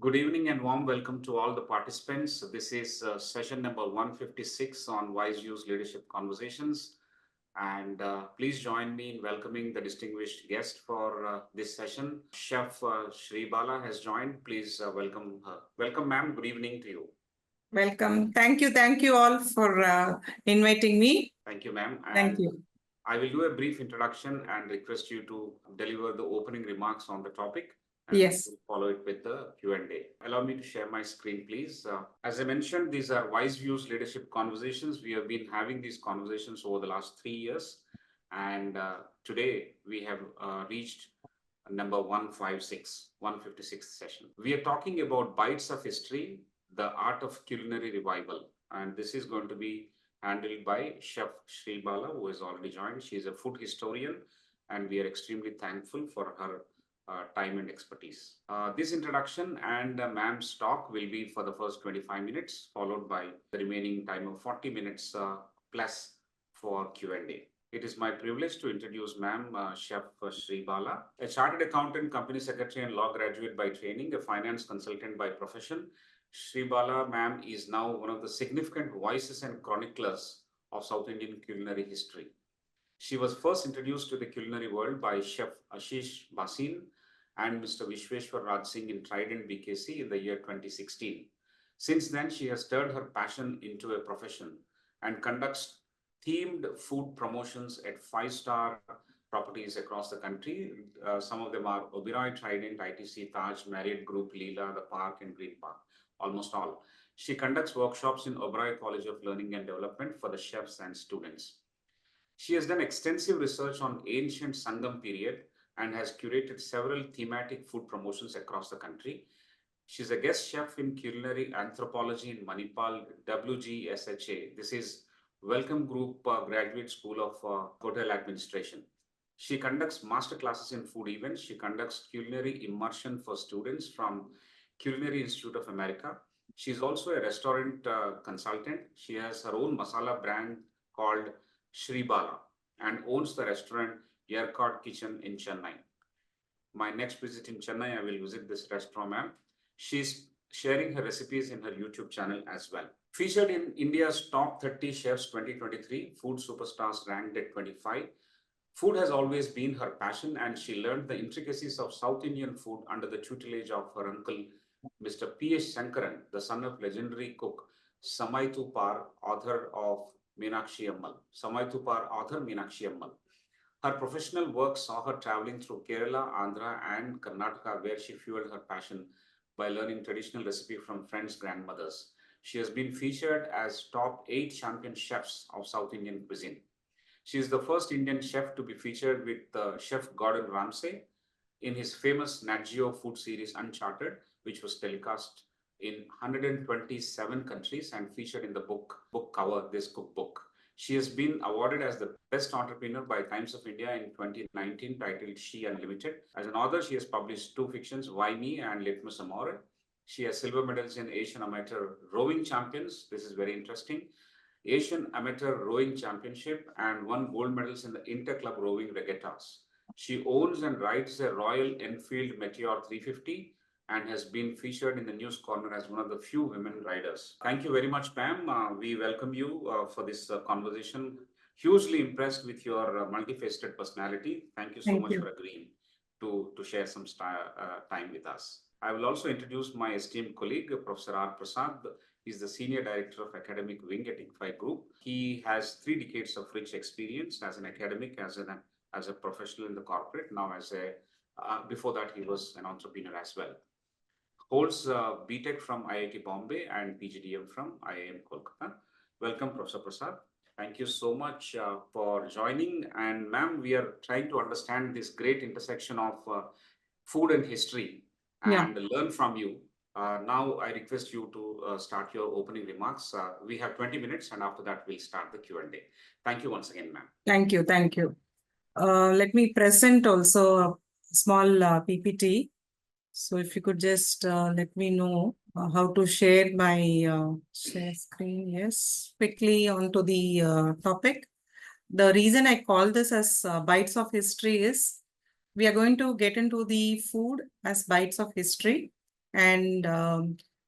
Good evening and warm welcome to all the participants. This is session number 156 on WiseViews Leadership Conversations. And please join me in welcoming the distinguished guest for this session. Chef Shri Bala has joined. Please welcome her. Welcome, ma'am. Good evening to you. Welcome. Thank you. Thank you all for inviting me. Thank you, ma'am. Thank you. I will do a brief introduction and request you to deliver the opening remarks on the topic. And yes. we'll follow it with the Q&A. Allow me to share my screen, please. As I mentioned, these are WiseViews Leadership Conversations. We have been having these conversations over the last 3 years. And today we have reached number 156th session. We are talking about Bites of History, the art of culinary revival. And this is going to be handled by Chef Shri Bala, who has already joined. She is a food historian, and we are extremely thankful for her time and expertise. This introduction and ma'am's talk will be for the first 25 minutes, followed by the remaining time of 40 minutes plus for Q&A. It is my privilege to introduce ma'am, Chef Shri Bala, a chartered accountant, company secretary and law graduate by training, a finance consultant by profession. Shri Bala, ma'am, is now one of the significant voices and chroniclers of South Indian culinary history. She was first introduced to the culinary world by Chef Ashish Basin and Mr. Vishweshwar Raj Singh in Trident BKC in the year 2016. Since then, she has turned her passion into a profession and conducts themed food promotions at 5-star properties across the country. Some of them are Oberoi, Trident, ITC, Taj, Marriott Group, Leela, The Park, and Green Park. Almost all. She conducts workshops in Oberoi College of Learning and Development for the chefs and students. She has done extensive research on ancient Sangam period and has curated several thematic food promotions across the country. She's a guest chef in culinary anthropology in Manipal, WGSHA. This is Welcome Group Graduate School of Hotel Administration. She conducts master classes in food events. She conducts culinary immersion for students from Culinary Institute of America. She's also a restaurant consultant. She has her own masala brand called Shri Bala and owns the restaurant Yerkot Kitchen in Chennai. My next visit in Chennai, I will visit this restaurant, ma'am. She's sharing her recipes in her YouTube channel as well. Featured in India's Top 30 Chefs 2023, Food Superstars ranked at 25. Food has always been her passion, and she learned the intricacies of South Indian food under the tutelage of her uncle, Mr. P.H. Shankaran, the son of legendary cook Samai Tupar, author of Meenakshi Ammal. Samai Tupar, author Meenakshi Ammal. Her professional work saw her traveling through Kerala, Andhra, and Karnataka, where she fueled her passion by learning traditional recipe from friends' grandmothers. She has been featured as top 8 champion chefs of South Indian cuisine. She is the first Indian chef to be featured with Chef Gordon Ramsay in his famous Nat Geo food series Uncharted, which was telecast in 127 countries and featured in the book cover, this cookbook. She has been awarded as the best entrepreneur by Times of India in 2019, titled She Unlimited. As an author, she has published 2 fictions, Why Me and Litmus Amore. She has silver medals in Asian Amateur Rowing Champions. This is very interesting. Asian Amateur Rowing Championship, and 1 gold medals in the Inter-Club Rowing Regattas. She owns and rides a Royal Enfield Meteor 350 and has been featured in the News Corner as one of the few women riders. Thank you very much, ma'am. We welcome you for this conversation. Hugely impressed with your multifaceted personality. Thank you so much for agreeing to share some time with us. I will also introduce my esteemed colleague, Professor R. Prasad. He's the Senior Director of Academic Wing at ICFAI Group. He has 3 decades of rich experience as an academic, as a professional in the corporate. Now, before that, he was an entrepreneur as well. Holds BTech from IIT Bombay and PGDM from IIM Kolkata. Welcome, Professor Prasad. Thank you so much for joining. And ma'am, we are trying to understand this great intersection of food and history and learn from you. Now, I request you to start your opening remarks. We have 20 minutes, and after that, we'll start the Q&A. Thank you once again, ma'am. Thank you. Thank you. Let me present also a small PPT. So if you could just let me know how to share my share screen. Yes, quickly onto the topic. The reason I call this as Bites of History is we are going to get into the food as bites of history. And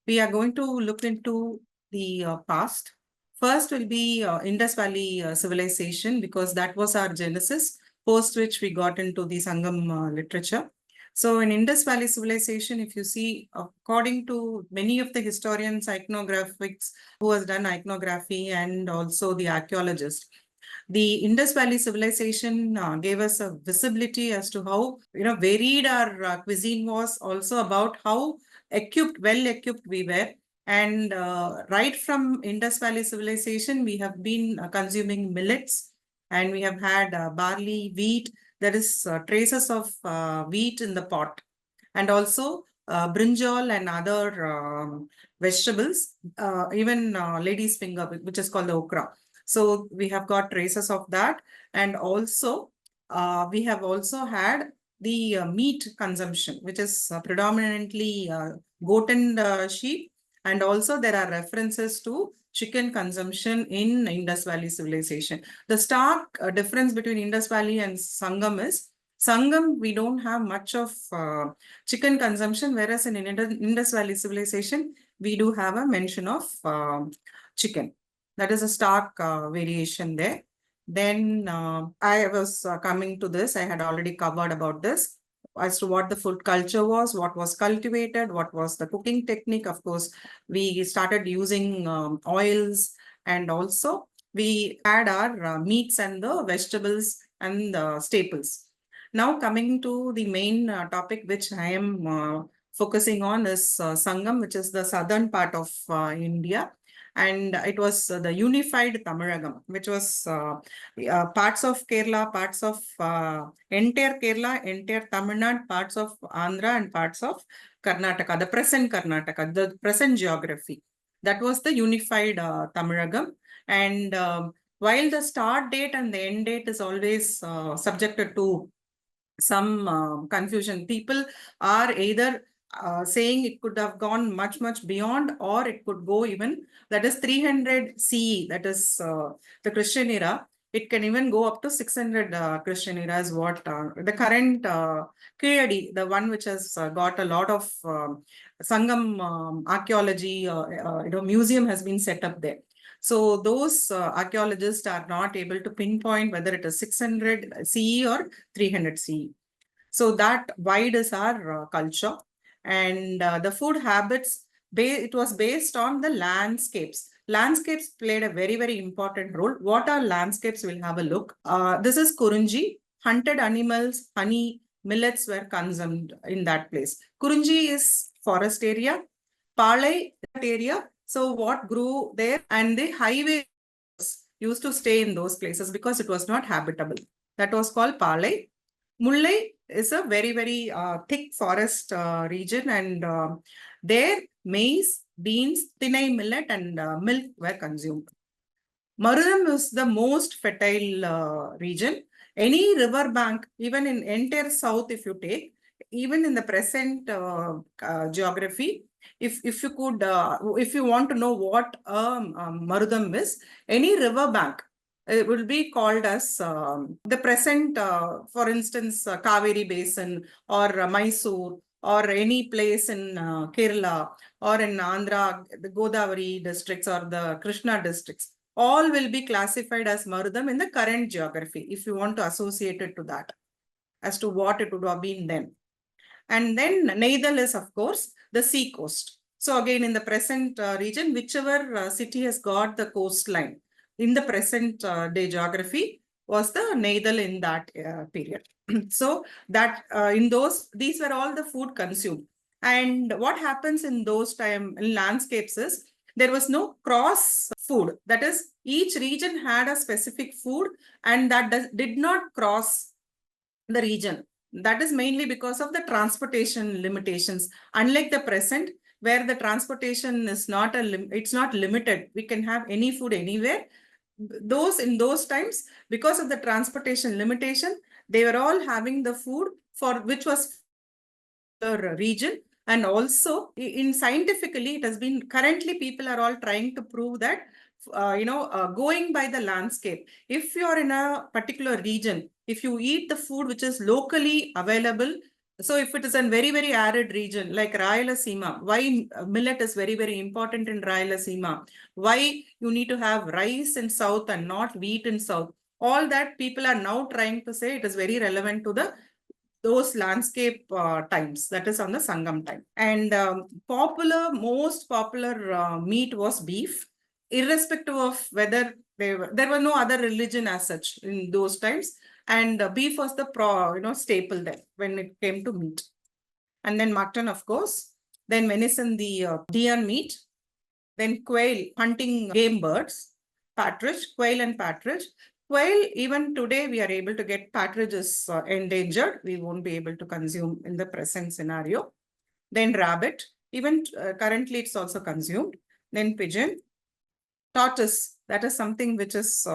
we are going to look into the past. First will be Indus Valley civilization, because that was our genesis, post which we got into the Sangam literature. So in Indus Valley civilization, if you see, according to many of the historians, iconographics, who has done iconography, and also the archaeologists, the Indus Valley civilization gave us a visibility as to how varied our cuisine was, also about how well equipped we were. And right from Indus Valley civilization, we have been consuming millets, and we have had barley, wheat. There is traces of wheat in the pot, and also brinjal and other vegetables, even lady's finger, which is called the okra. So we have got traces of that. And also we have also had the meat consumption, which is predominantly goat and sheep. And also there are references to chicken consumption in Indus Valley civilization. The stark difference between Indus Valley and Sangam is, Sangam, we don't have much of chicken consumption, whereas in Indus Valley civilization, we do have a mention of chicken. That is a stark variation there. Then I was coming to this, I had already covered about this, as to what the food culture was, what was cultivated, what was the cooking technique. Of course, we started using oils, and also we had our meats and the vegetables and the staples. Now coming to the main topic, which I am focusing on, is Sangam, which is the southern part of India. And it was the unified Tamilagam, which was parts of Kerala, parts of entire Kerala, entire Tamil Nadu, parts of Andhra, and parts of Karnataka, the present geography. That was the unified Tamilagam. And while the start date and the end date is always subjected to some confusion, people are either saying it could have gone much beyond, or it could go even, that is 300 CE, that is the Christian era. It can even go up to 600 Christian era is what the current Culinary, the one which has got a lot of Sangam archaeology, museum has been set up there. So those archaeologists are not able to pinpoint whether it is 600 CE or 300 CE. So that wide is our culture. And the food habits, it was based on the landscapes. Landscapes played a very important role. What are landscapes? We'll have a look. This is Kurunji. Hunted animals, honey, millets were consumed in that place. Kurunji is forest area. Palai area. So what grew there? And the highway used to stay in those places because it was not habitable. That was called Palai. Mullai is a very thick forest region, and there maize, beans, thinai millet, and milk were consumed. Marudam is the most fertile region. Any river bank, even in entire south, if you take, even in the present geography, if you could, if you want to know what Marudam is, any river bank, it will be called as the present, for instance, Kaveri Basin, or Mysore, or any place in Kerala, or in Andhra, the Godavari districts or the Krishna districts, all will be classified as Marudam in the current geography, if you want to associate it to that, as to what it would have been then. And then Neidal is, of course, the sea coast. So again, in the present region, whichever city has got the coastline in the present day geography was the Neidal in that period. So that these were all the food consumed. And what happens in those time in landscapes is, there was no cross food. That is, each region had a specific food, and that did not cross the region. That is mainly because of the transportation limitations. Unlike the present, where the transportation is not it's not limited. We can have any food anywhere. In those times, because of the transportation limitation, they were all having the food for which was the region. And also in scientifically, it has been, currently people are all trying to prove that going by the landscape, if you are in a particular region, if you eat the food which is locally available, So if it is a very, very arid region like Rayalaseema, why millet is very, very important in Rayalaseema? Why you need to have rice in south and not wheat in south? All that people are now trying to say it is very relevant to those landscape times, that is on the Sangam time. And most popular meat was beef, irrespective of whether there were no other religion as such in those times. And beef was the staple there when it came to meat. And then mutton, of course. Then venison, the deer meat. Then quail, hunting game birds. Partridge, quail and partridge. Quail, even today we are able to get. Partridge is endangered. We won't be able to consume in the present scenario. Then rabbit, even currently it's also consumed. Then pigeon, tortoise, that is something which was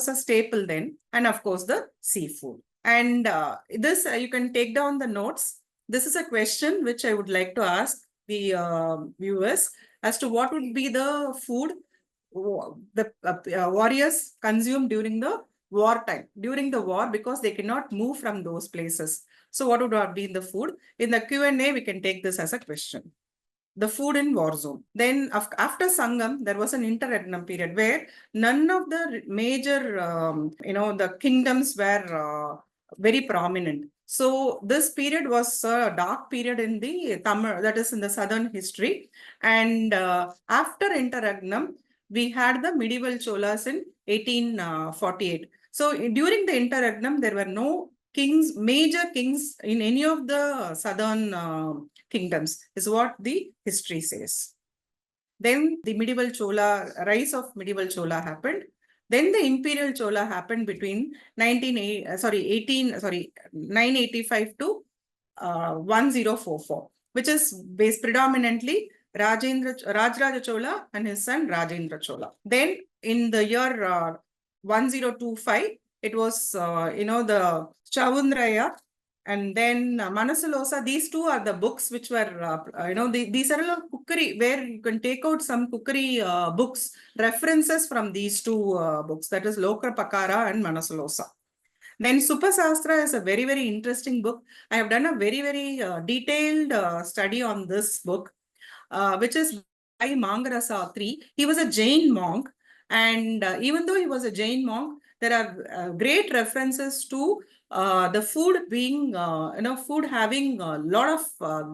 a staple then. And of course the seafood. And this you can take down the notes. This is a question which I would like to ask the viewers as to what would be the food the warriors consume during the wartime, during the war, because they cannot move from those places. So what would have been the food? In the Q&A, we can take this as a question. The food in war zone. Then after Sangam, there was an interregnum period where none of the major, the kingdoms were very prominent. So this period was a dark period in the Tamil, that is in the southern history. And after interregnum, we had the medieval Cholas in 1848. So during the interregnum, there were no kings, major kings in any of the southern kingdoms, is what the history says. Then the medieval Chola, rise of medieval Chola happened. Then the imperial Chola happened between 985 to 1044, which is based predominantly Rajaraja Chola and his son Rajendra Chola. Then in the year 1025, it was, the Chavundraya and then Manasalosa. These two are the books which were, these are all cookery, where you can take out some cookery books, references from these two books, that is Lokra Pakara and Manasalosa. Then Supasastra is a very, very interesting book. I have done a very, very detailed study on this book, which is by Mangarasa III. He was a Jain monk. And even though he was a Jain monk, there are great references to the food being, food having a lot of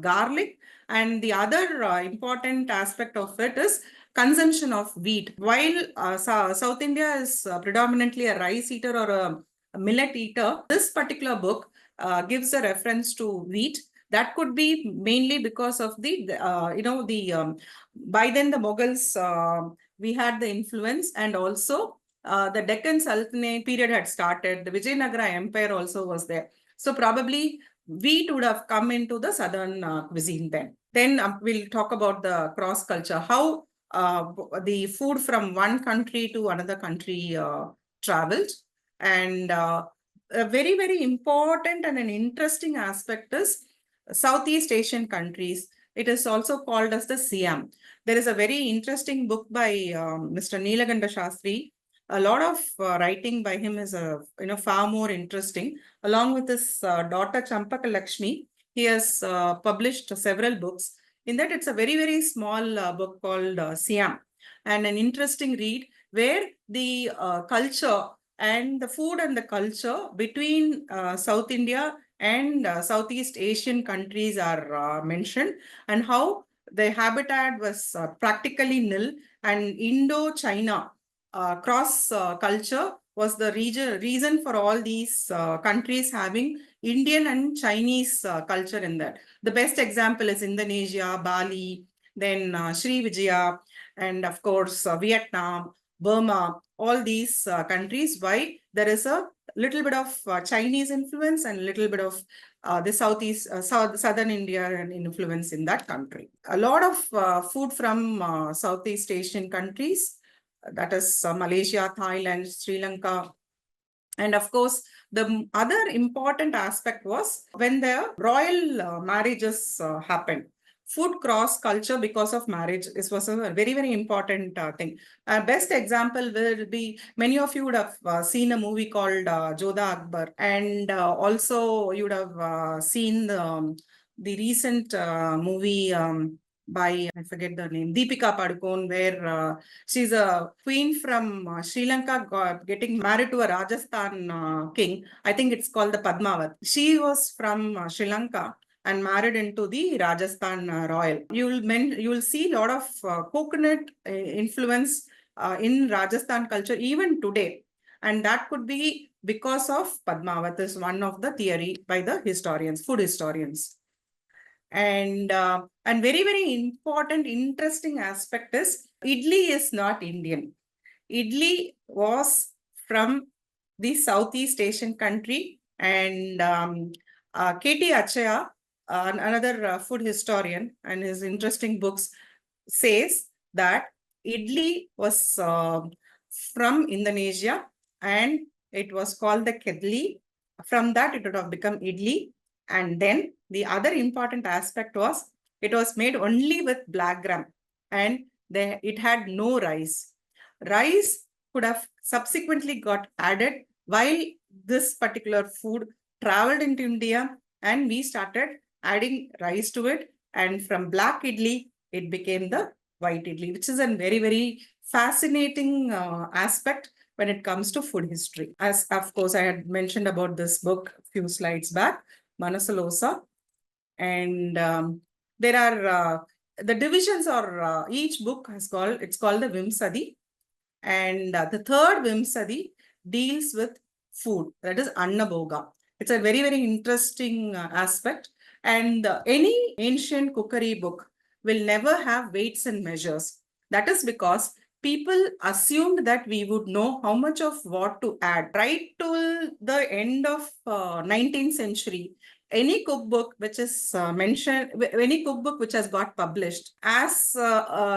garlic. And the other important aspect of it is consumption of wheat. While South India is predominantly a rice eater or a millet eater, this particular book gives a reference to wheat. That could be mainly because of by then the Mughals, we had the influence, and also the Deccan Sultanate period had started. The Vijayanagara Empire also was there. So probably wheat would have come into the southern cuisine then. Then we'll talk about the cross culture, how the food from one country to another country traveled. And a very, very important and an interesting aspect is Southeast Asian countries. It is also called as the Siam. There is a very interesting book by Mr. Neelaganda Shastri. A lot of writing by him is far more interesting. Along with his daughter Champaka Lakshmi, he has published several books. In that, it's a very, very small book called Siam, and an interesting read where the culture and the food and the culture between South India and Southeast Asian countries are mentioned, and how the habitat was practically nil, and Indo-China cross culture was the reason for all these countries having Indian and Chinese culture in that. The best example is Indonesia, Bali, then Shri Vijaya, and of course Vietnam, Burma, all these countries. Why? There is a little bit of Chinese influence and a little bit of the southern India influence in that country. A lot of food from Southeast Asian countries, that is Malaysia, Thailand, Sri Lanka. And of course, the other important aspect was when the royal marriages happened. food cross culture because of marriage. This was a very, very important thing. Best example will be, many of you would have seen a movie called Jodha Akbar, and also you would have seen the recent movie by, I forget the name, Deepika Padukone, where she's a queen from Sri Lanka getting married to a Rajasthan king. I think it's called the Padmavat. She was from Sri Lanka and married into the Rajasthan royal. You will see a lot of coconut influence in Rajasthan culture even today. And that could be because of Padmavat, is one of the theory by the historians, food historians. And very, very important, interesting aspect is idli is not Indian. Idli was from the Southeast Asian country, and K.T. Achaya, another food historian, and his interesting books says that idli was from Indonesia, and it was called the kedli. From that, it would have become idli. And then the other important aspect was it was made only with black gram, and it had no rice. Rice could have subsequently got added while this particular food traveled into India, and we started adding rice to it. And from black idli, it became the white idli, which is a very, very fascinating aspect when it comes to food history. As of course, I had mentioned about this book a few slides back, Manasalosa. And there are the divisions, or each book has called, it's called the Vimsadi. And the third Vimsadi deals with food, that is Annabhoga. It's a very, very interesting aspect. And any ancient cookery book will never have weights and measures. That is because people assumed that we would know how much of what to add. Right till the end of 19th century, any cookbook which is mentioned, any cookbook which has got published as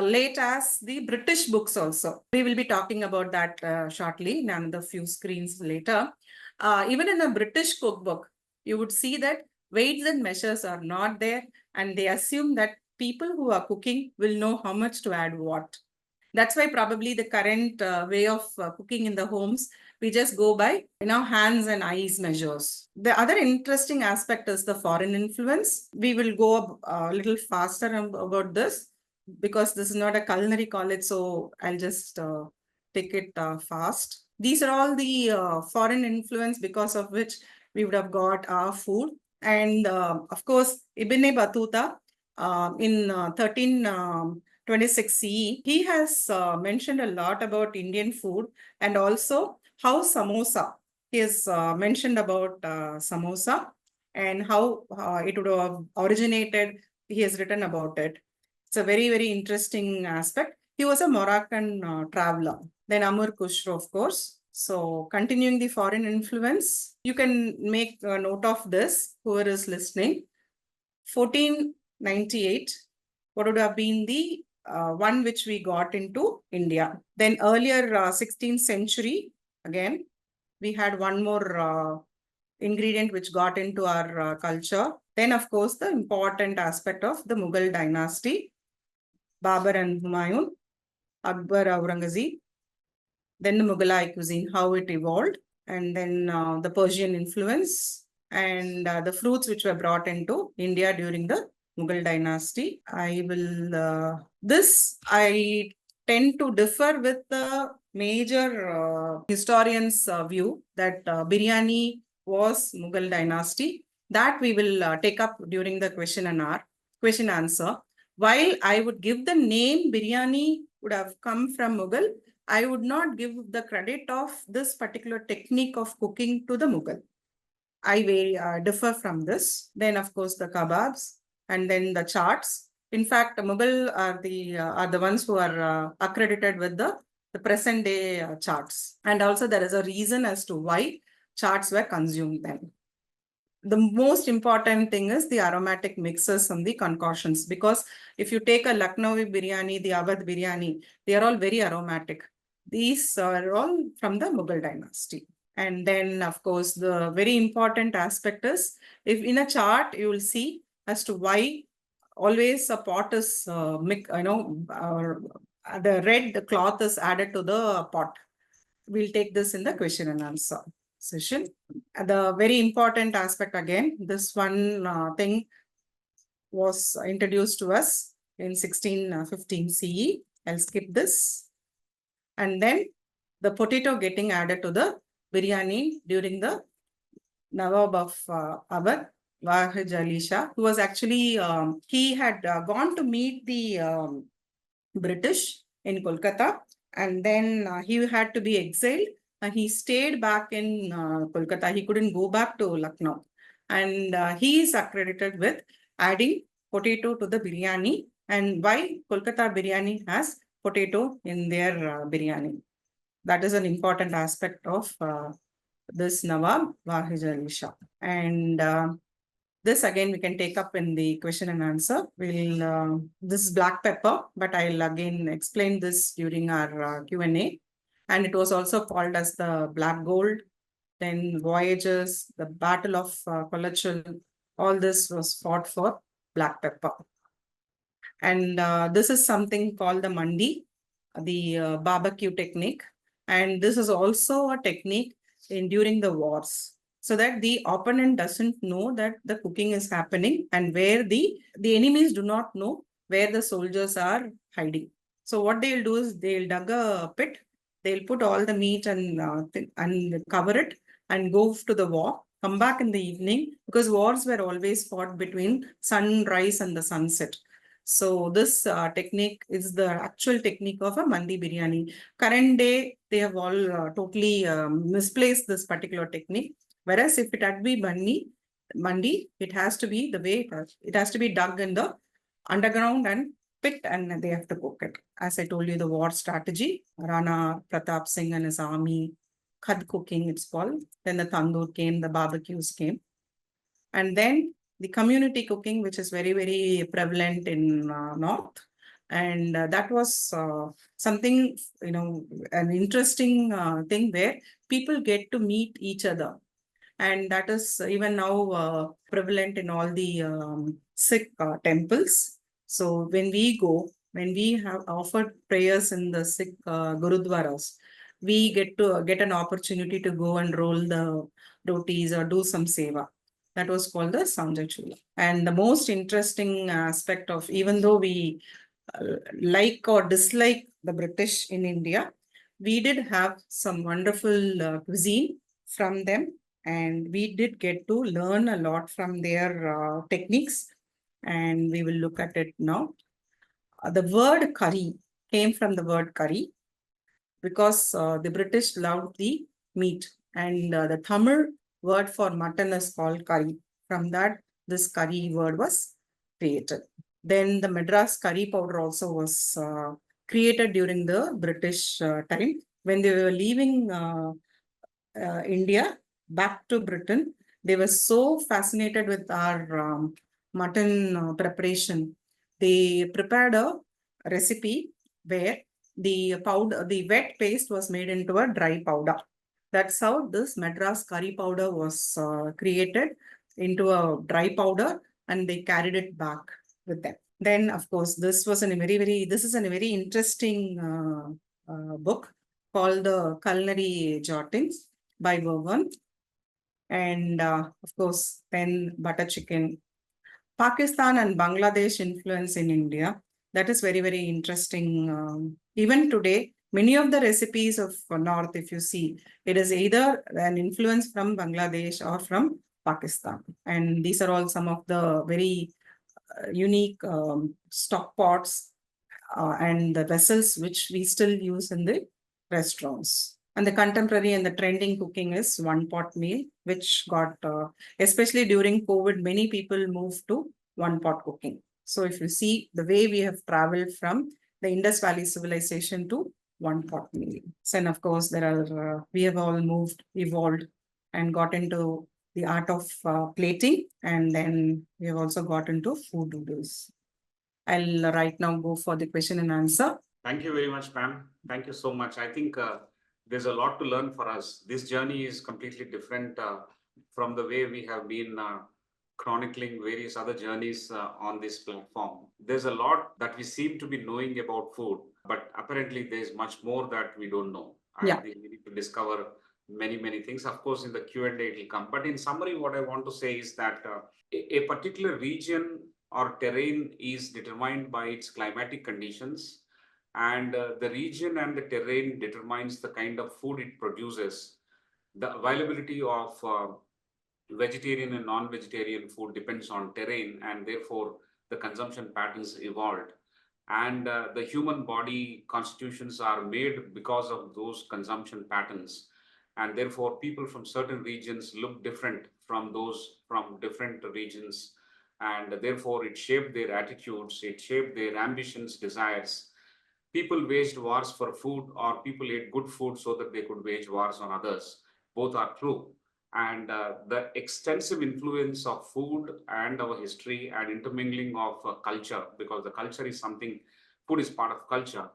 late as the British books also. We will be talking about that shortly in another few screens later. Even in a British cookbook, you would see that weights and measures are not there, and they assume that people who are cooking will know how much to add what. That's why probably the current way of cooking in the homes, we just go by hands and eyes measures. The other interesting aspect is the foreign influence. We will go a little faster about this because this is not a culinary college, so I'll just take it fast. These are all the foreign influence because of which we would have got our food. And of course, Ibn Battuta in 1326 CE, he has mentioned a lot about Indian food, and also how samosa. He has mentioned about samosa and how it would have originated. He has written about it. It's a very, very interesting aspect. He was a Moroccan traveler. Then Amr Khusro, of course. So continuing the foreign influence, you can make a note of this, whoever is listening. 1498, what would have been the one which we got into India. Then earlier 16th century, again, we had one more ingredient which got into our culture. Then, of course, the important aspect of the Mughal dynasty, Babur and Humayun, Akbar, Aurangzeb. Then the Mughalai cuisine, how it evolved, and then the Persian influence, and the fruits which were brought into India during the Mughal dynasty. I tend to differ with the major historians' view that biryani was Mughal dynasty. That we will take up during the question answer. While I would give the name biryani would have come from Mughal, I would not give the credit of this particular technique of cooking to the Mughal. I differ from this. Then, of course, the kebabs, and then the charts. In fact, Mughal are the ones who are accredited with the present day charts. And also there is a reason as to why charts were consumed then. The most important thing is the aromatic mixes and the concoctions, because if you take a Lucknowi biryani, the Awadh biryani, they are all very aromatic. These are all from the Mughal dynasty. And then, of course, the very important aspect is, if in a chart, you will see as to why always a pot is, the red cloth is added to the pot. We'll take this in the question and answer session. The very important aspect again, this one thing was introduced to us in 1615 CE. I'll skip this. And then the potato getting added to the biryani during the Nawab of our Wahid Ali Shah, who was actually, he had gone to meet the British in Kolkata, and then he had to be exiled, and he stayed back in Kolkata. He couldn't go back to Lucknow, and he is accredited with adding potato to the biryani. And why Kolkata biryani has potato in their biryani? That is an important aspect of this Nawab Wahid Ali Shah. And this again we can take up in the question and answer. We'll this is black pepper, but I'll again explain this during our Q&A. And it was also called as the Black Gold, then voyages, the Battle of Kolachal. All this was fought for black pepper. And this is something called the mandi, the barbecue technique. And this is also a technique during the wars, so that the opponent doesn't know that the cooking is happening, and where the enemies do not know where the soldiers are hiding. So what they'll do is they'll dig a pit, they'll put all the meat and cover it and go to the war, come back in the evening, because wars were always fought between sunrise and the sunset. So this technique is the actual technique of a mandi biryani. Current day, they have all totally misplaced this particular technique. Whereas if it had to be mandi, it has to be the way it has to be dug in the underground and picked, and they have to cook it. As I told you, the war strategy, Rana Pratap Singh and his army, khad cooking it's called. Then the tandoor came, the barbecues came. And then the community cooking, which is very, very prevalent in North. And that was something, an interesting thing where people get to meet each other. And that is even now prevalent in all the Sikh temples. So when we have offered prayers in the Sikh Gurudwaras, we get an opportunity to go and roll the rotis or do some seva. That was called the Sanja Chula. And the most interesting aspect of, even though we like or dislike the British in India, we did have some wonderful cuisine from them, and we did get to learn a lot from their techniques, and we will look at it now. The word curry came from the word curry, because the British loved the meat, and the Tamil word for mutton is called curry. From that, this curry word was created. Then the Madras curry powder also was created during the British time. When they were leaving India back to Britain, they were so fascinated with our mutton preparation. They prepared a recipe where the wet paste was made into a dry powder. That's how this Madras curry powder was created into a dry powder, and they carried it back with them. Then, of course, this is a very interesting book called the Culinary Jottings by Verwan. And of course, then butter chicken. Pakistan and Bangladesh influence in India. That is very, very interesting. Even today, many of the recipes of North, if you see, it is either an influence from Bangladesh or from Pakistan. And these are all some of the very unique stock pots and the vessels which we still use in the restaurants. And the contemporary and the trending cooking is one pot meal, which got, especially during COVID, many people moved to one pot cooking. So if you see the way we have traveled from the Indus Valley civilization to one pot meal. So, and of course, we have all evolved and got into the art of plating, and then we have also got into food noodles. I'll right now go for the question and answer. Thank you very much, ma'am. Thank you so much. I think there's a lot to learn for us. This journey is completely different from the way we have been chronicling various other journeys on this platform. There's a lot that we seem to be knowing about food, but apparently there's much more that we don't know. I think we need to discover many things. Of course, in the Q&A it will come. But in summary, what I want to say is that a particular region or terrain is determined by its climatic conditions, and the region and the terrain determines the kind of food it produces. The availability of vegetarian and non-vegetarian food depends on terrain, and therefore the consumption patterns evolved. And the human body constitutions are made because of those consumption patterns. And therefore, people from certain regions look different from those from different regions. And therefore, it shaped their attitudes, it shaped their ambitions, desires. People waged wars for food, or people ate good food so that they could wage wars on others. Both are true. And the extensive influence of food and our history and intermingling of culture, because the culture is something, food is part of culture,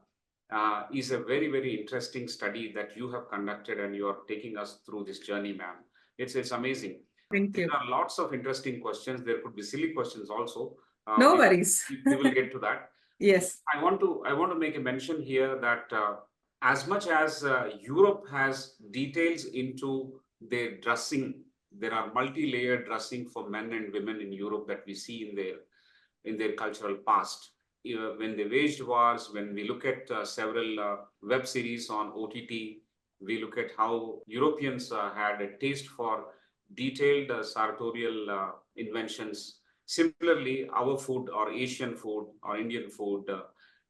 is a very interesting study that you have conducted, and you are taking us through this journey, ma'am. It's amazing. Thank There you. are lots of interesting questions. There could be silly questions also. No worries. We will get to that. Yes. I want to make a mention here that as much as Europe has details into their dressing, there are multi-layered dressing for men and women in Europe that we see in their cultural past. When they waged wars, when we look at several web series on OTT, we look at how Europeans had a taste for detailed sartorial inventions. Similarly, our food or Asian food or Indian food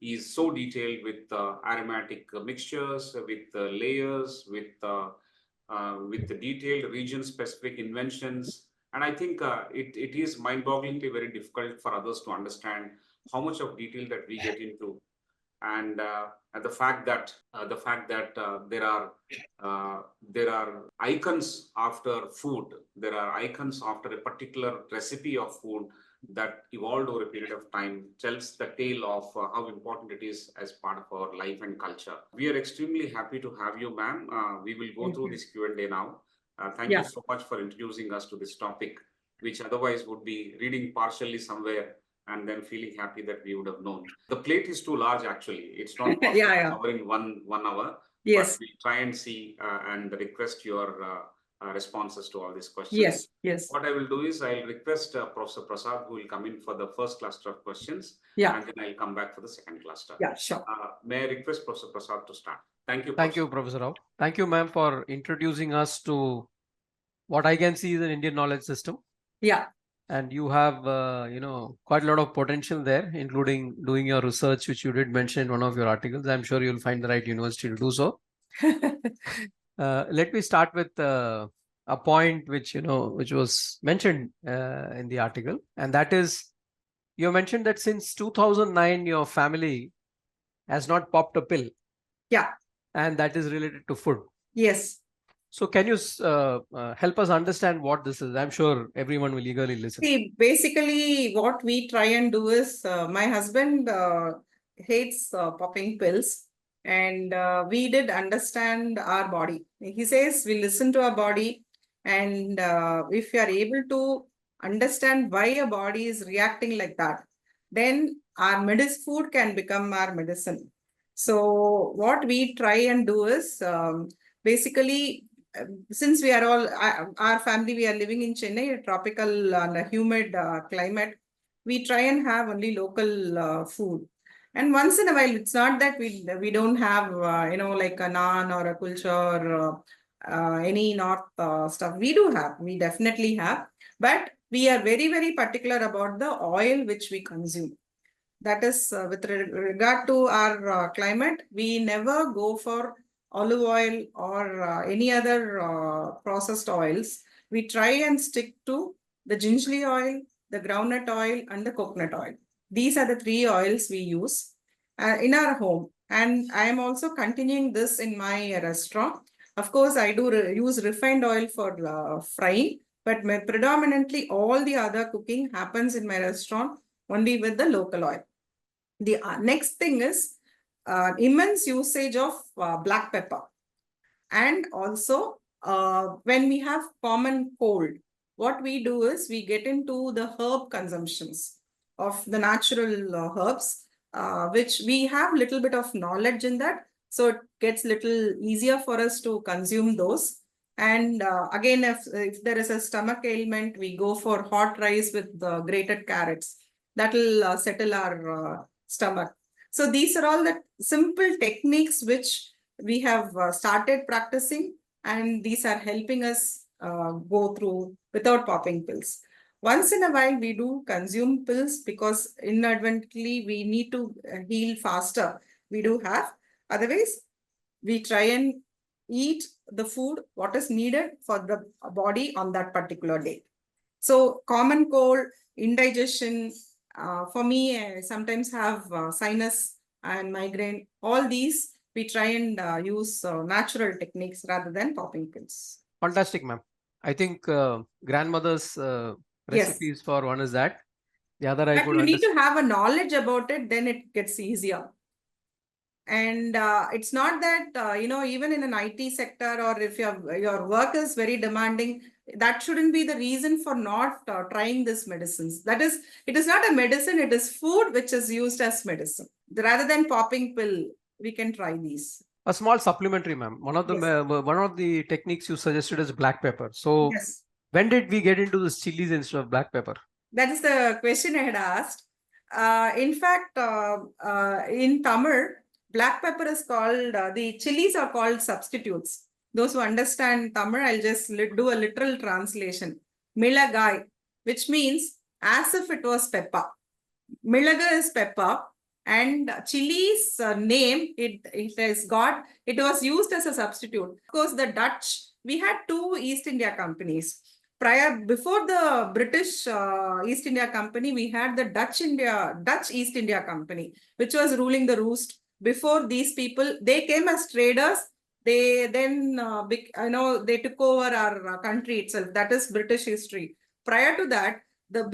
is so detailed with aromatic mixtures, with layers, with the detailed region-specific inventions. And I think it is mind-bogglingly very difficult for others to understand how much of detail that we get into. And the fact that there are icons after food, there are icons after a particular recipe of food that evolved over a period of time, tells the tale of how important it is as part of our life and culture. We are extremely happy to have you, ma'am. We will go through this Q&A now. Thank you so much for introducing us to this topic, which otherwise would be reading partially somewhere and then feeling happy that we would have known. The plate is too large, actually. It's not possible to cover in one hour. Yes. But we'll try and see and request your responses to all these questions. Yes. What I will do is I'll request Professor Prasad, who will come in for the first cluster of questions. And then I'll come back for the second cluster. Sure. May I request Professor Prasad to start? Thank you. Thank you, Professor Rao. Thank you, ma'am, for introducing us to what I can see is an Indian knowledge system. And you have, quite a lot of potential there, including doing your research, which you did mention in one of your articles. I'm sure you'll find the right university to do so. Let me start with a point which was mentioned in the article. And that is, you mentioned that since 2009, your family has not popped a pill. And that is related to food. Yes. So can you help us understand what this is? I'm sure everyone will eagerly listen. See, basically what we try and do is, my husband hates popping pills, and we did understand our body. He says we listen to our body, and if you are able to understand why a body is reacting like that, then our food can become our medicine. So what we try and do is, basically, since we are all, our family, we are living in Chennai, a tropical and humid climate, we try and have only local food. And once in a while, it's not that we don't have, like a naan or a kulcha or any north stuff. We do have, we definitely have. But we are very particular about the oil which we consume. That is, with regard to our climate, we never go for olive oil or any other processed oils. We try and stick to the gingerly oil, the groundnut oil, and the coconut oil. These are the 3 oils we use in our home. And I am also continuing this in my restaurant. Of course, I do use refined oil for frying, but predominantly all the other cooking happens in my restaurant only with the local oil. The next thing is immense usage of black pepper. And also when we have common cold, what we do is we get into the herb consumptions of the natural herbs, which we have little bit of knowledge in that. So it gets little easier for us to consume those. And again, if there is a stomach ailment, we go for hot rice with grated carrots. That will settle our stomach. So these are all the simple techniques which we have started practicing, and these are helping us go through without popping pills. Once in a while, we do consume pills because inadvertently we need to heal faster. We do have. Otherwise, we try and eat the food what is needed for the body on that particular day. So common cold, indigestion, for me, I sometimes have sinus and migraine. All these we try and use natural techniques rather than popping pills. Fantastic, ma'am. I think grandmother's recipes for one is that. The other I But could you need to have a knowledge about it, then it gets easier. And it's not that, even in an IT sector, or if your work is very demanding, that shouldn't be the reason for not trying this medicines. That is, it is not a medicine, it is food which is used as medicine. Rather than popping pill, we can try these. A small supplementary, ma'am. One of the techniques you suggested is black pepper. So when did we get into this chilies instead of black pepper? That is the question I had asked. In fact, in Tamil, black pepper is called, the chilies are called substitutes. Those who understand Tamil, I'll just do a literal translation. Milagai, which means as if it was pepper. Milaga is pepper, and chili's name, it has got, it was used as a substitute. Of course, the Dutch, we had two East India companies. Before the British East India Company, we had the Dutch East India Company, which was ruling the roost. Before these people, they came as traders. They then, they took over our country itself. That is British history. Prior to that, the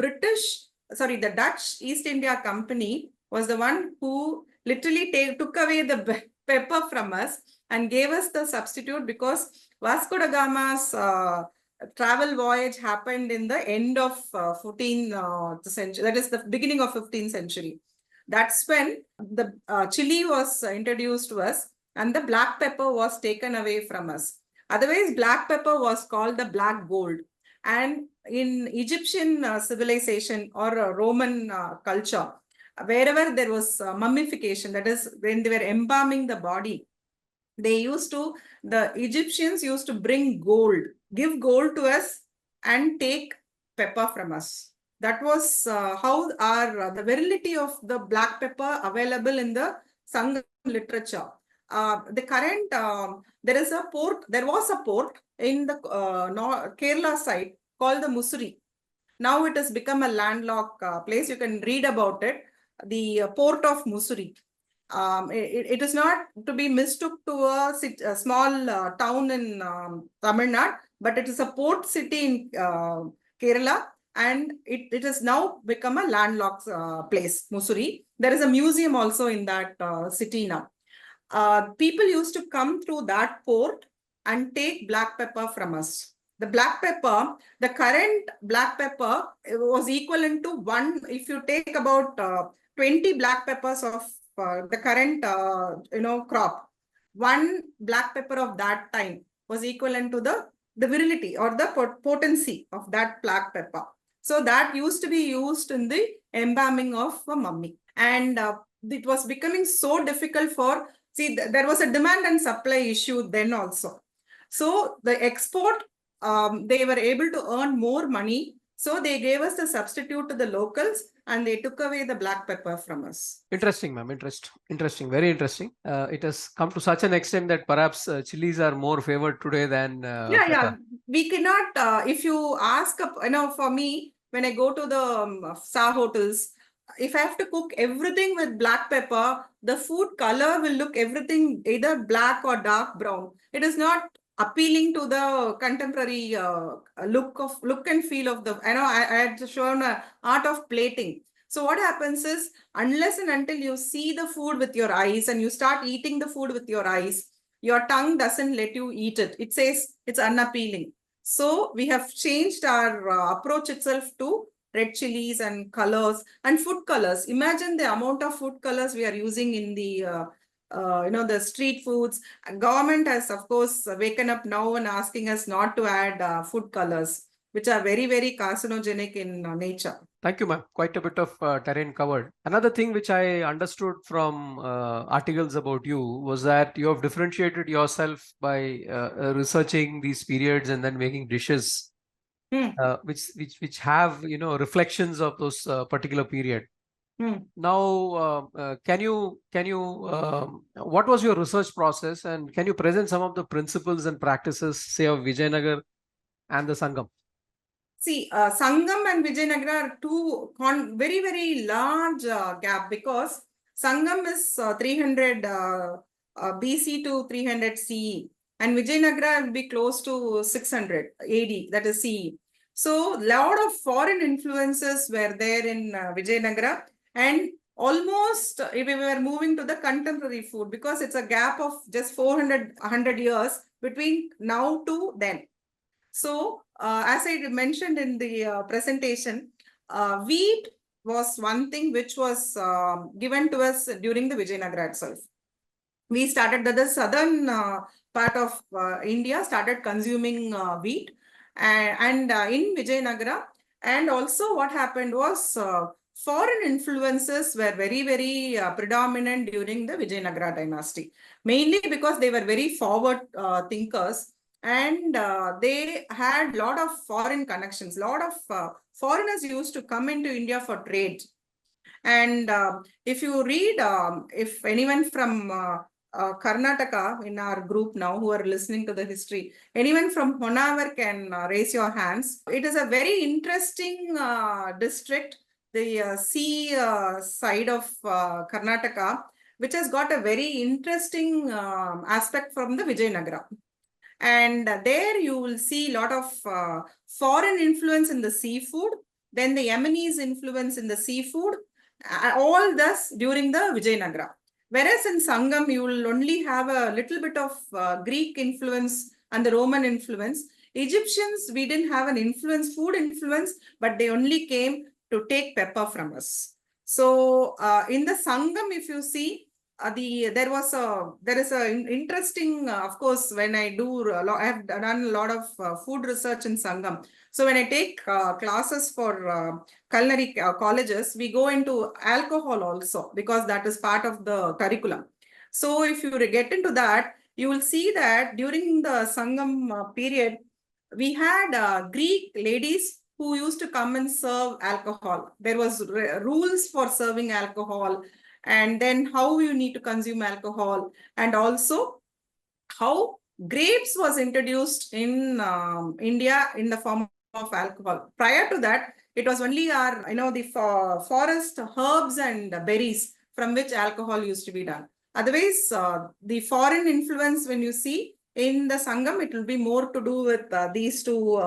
Dutch East India Company was the one who literally took away the pepper from us and gave us the substitute, because Vasco da Gama's travel voyage happened in the end of 14th century, that is the beginning of 15th century. That's when the chili was introduced to us and the black pepper was taken away from us. Otherwise, black pepper was called the black gold. And in Egyptian civilization or Roman culture, wherever there was mummification, that is when they were embalming the body, the Egyptians used to bring gold, give gold to us and take pepper from us. That was how the virility of the black pepper available in the Sangam literature. The current, there was a port in the Kerala side called the Mussoorie. Now it has become a landlocked place. You can read about it, the port of Mussoorie. It is not to be mistook to a small town in Tamil Nadu, but it is a port city in Kerala, and it has now become a landlocked place, Mussoorie. There is a museum also in that city now. People used to come through that port and take black pepper from us. The black pepper, the current black pepper was equivalent to one, if you take about 20 black peppers of the current crop, one black pepper of that time was equivalent to the virility or the potency of that black pepper. So that used to be used in the embalming of a mummy. And it was becoming so difficult for, there was a demand and supply issue then also. So the export, they were able to earn more money. So they gave us the substitute to the locals and they took away the black pepper from us. Interesting, ma'am. Interesting. Very interesting. It has come to such an extent that perhaps chilies are more favored today than pepper. We cannot, if you ask, for me, when I go to the star hotels, if I have to cook everything with black pepper, the food color will look everything either black or dark brown. It is not appealing to the contemporary look and feel of the, I had shown an art of plating. So what happens is, unless and until you see the food with your eyes and you start eating the food with your eyes, your tongue doesn't let you eat it. It says it's unappealing. So we have changed our approach itself to red chilies and colors and food colors. Imagine the amount of food colors we are using in the the street foods. Government has, of course, waken up now and asking us not to add food colors, which are very, very carcinogenic in nature. Thank you, ma'am. Quite a bit of terrain covered. Another thing which I understood from articles about you was that you have differentiated yourself by researching these periods and then making dishes, which have reflections of those particular period. Now, can you what was your research process, and can you present some of the principles and practices, say, of Vijayanagar and the Sangam? See, Sangam and Vijayanagara are two very, very large gap, because Sangam is 300 BC to 300 CE, and Vijayanagara will be close to 600 AD, that is CE. So, lot of foreign influences were there in Vijayanagara, and almost we were moving to the contemporary food, because it's a gap of just 100 years between now to then. So, as I mentioned in the presentation, wheat was one thing which was given to us during the Vijayanagara itself. We started, the southern part of India started consuming wheat, and in Vijayanagara. And also what happened was foreign influences were very, very predominant during the Vijayanagara dynasty, mainly because they were very forward thinkers. And they had a lot of foreign connections. A lot of foreigners used to come into India for trade. And if you read, if anyone from Karnataka in our group now who are listening to the history, anyone from Honavar can raise your hands. It is a very interesting district, the sea side of Karnataka, which has got a very interesting aspect from the Vijayanagara. And there you will see a lot of foreign influence in the seafood, then the Yemenis influence in the seafood, all this during the Vijayanagara. Whereas in Sangam, you will only have a little bit of Greek influence and the Roman influence. Egyptians, we didn't have an influence, food influence, but they only came to take pepper from us. So in the Sangam, if you see, there is an interesting, of course, when I have done a lot of food research in Sangam. So when I take classes for culinary colleges, we go into alcohol also, because that is part of the curriculum. So if you get into that, you will see that during the Sangam period, we had Greek ladies who used to come and serve alcohol. There was rules for serving alcohol, and then how you need to consume alcohol, and also how grapes was introduced in India in the form of alcohol. Prior to that, it was only our, the forest herbs and berries from which alcohol used to be done. Otherwise, the foreign influence, when you see in the Sangam, it will be more to do with these two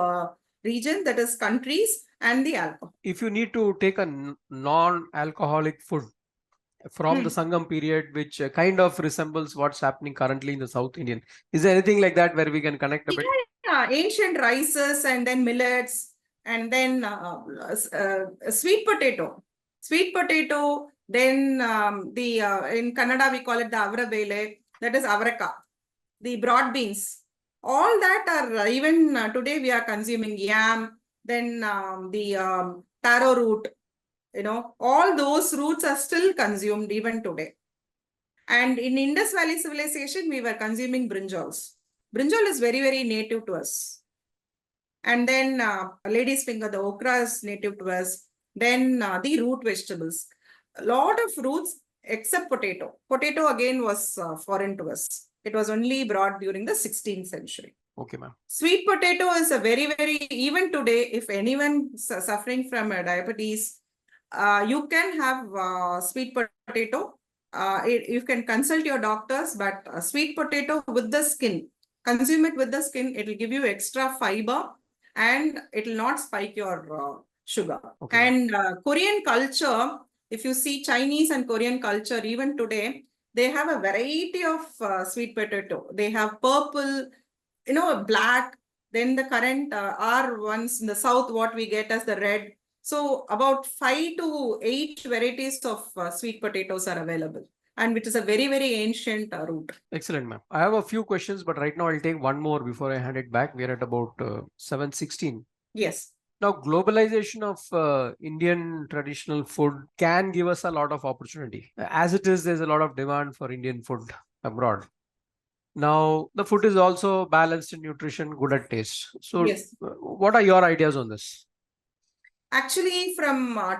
regions, that is countries and the alcohol. If you need to take a non-alcoholic food from the Sangam period, which kind of resembles what's happening currently in the South Indian, is there anything like that where we can connect a bit? Yeah, ancient rices and then millets, and then sweet potato. Sweet potato, then in Kannada we call it the avra-bele, that is avraka. The broad beans. All that are, even today we are consuming yam, then the taro root. All those roots are still consumed even today. And in Indus Valley civilization, we were consuming brinjals. Brinjal is very, very native to us. And then lady's finger, the okra is native to us. Then the root vegetables. A lot of roots except potato. Potato again was foreign to us. It was only brought during the 16th century. Okay, ma'am. Sweet potato is a very, very, even today, if anyone suffering from diabetes, you can have sweet potato. You can consult your doctors, but sweet potato with the skin, consume it with the skin, it will give you extra fiber and it will not spike your sugar. Okay. And Korean culture, if you see Chinese and Korean culture, even today, they have a variety of sweet potato. They have purple, black, Then the current are ones in the south, what we get as the red. So about 5 to 8 varieties of sweet potatoes are available, and which is a very, very ancient root. Excellent, ma'am. I have a few questions, but right now I'll take one more before I hand it back. We are at about 7:16. Yes. Now, globalization of Indian traditional food can give us a lot of opportunity. As it is, there's a lot of demand for Indian food abroad. Now, the food is also balanced in nutrition, good at taste. So, yes. What are your ideas on this? Actually, from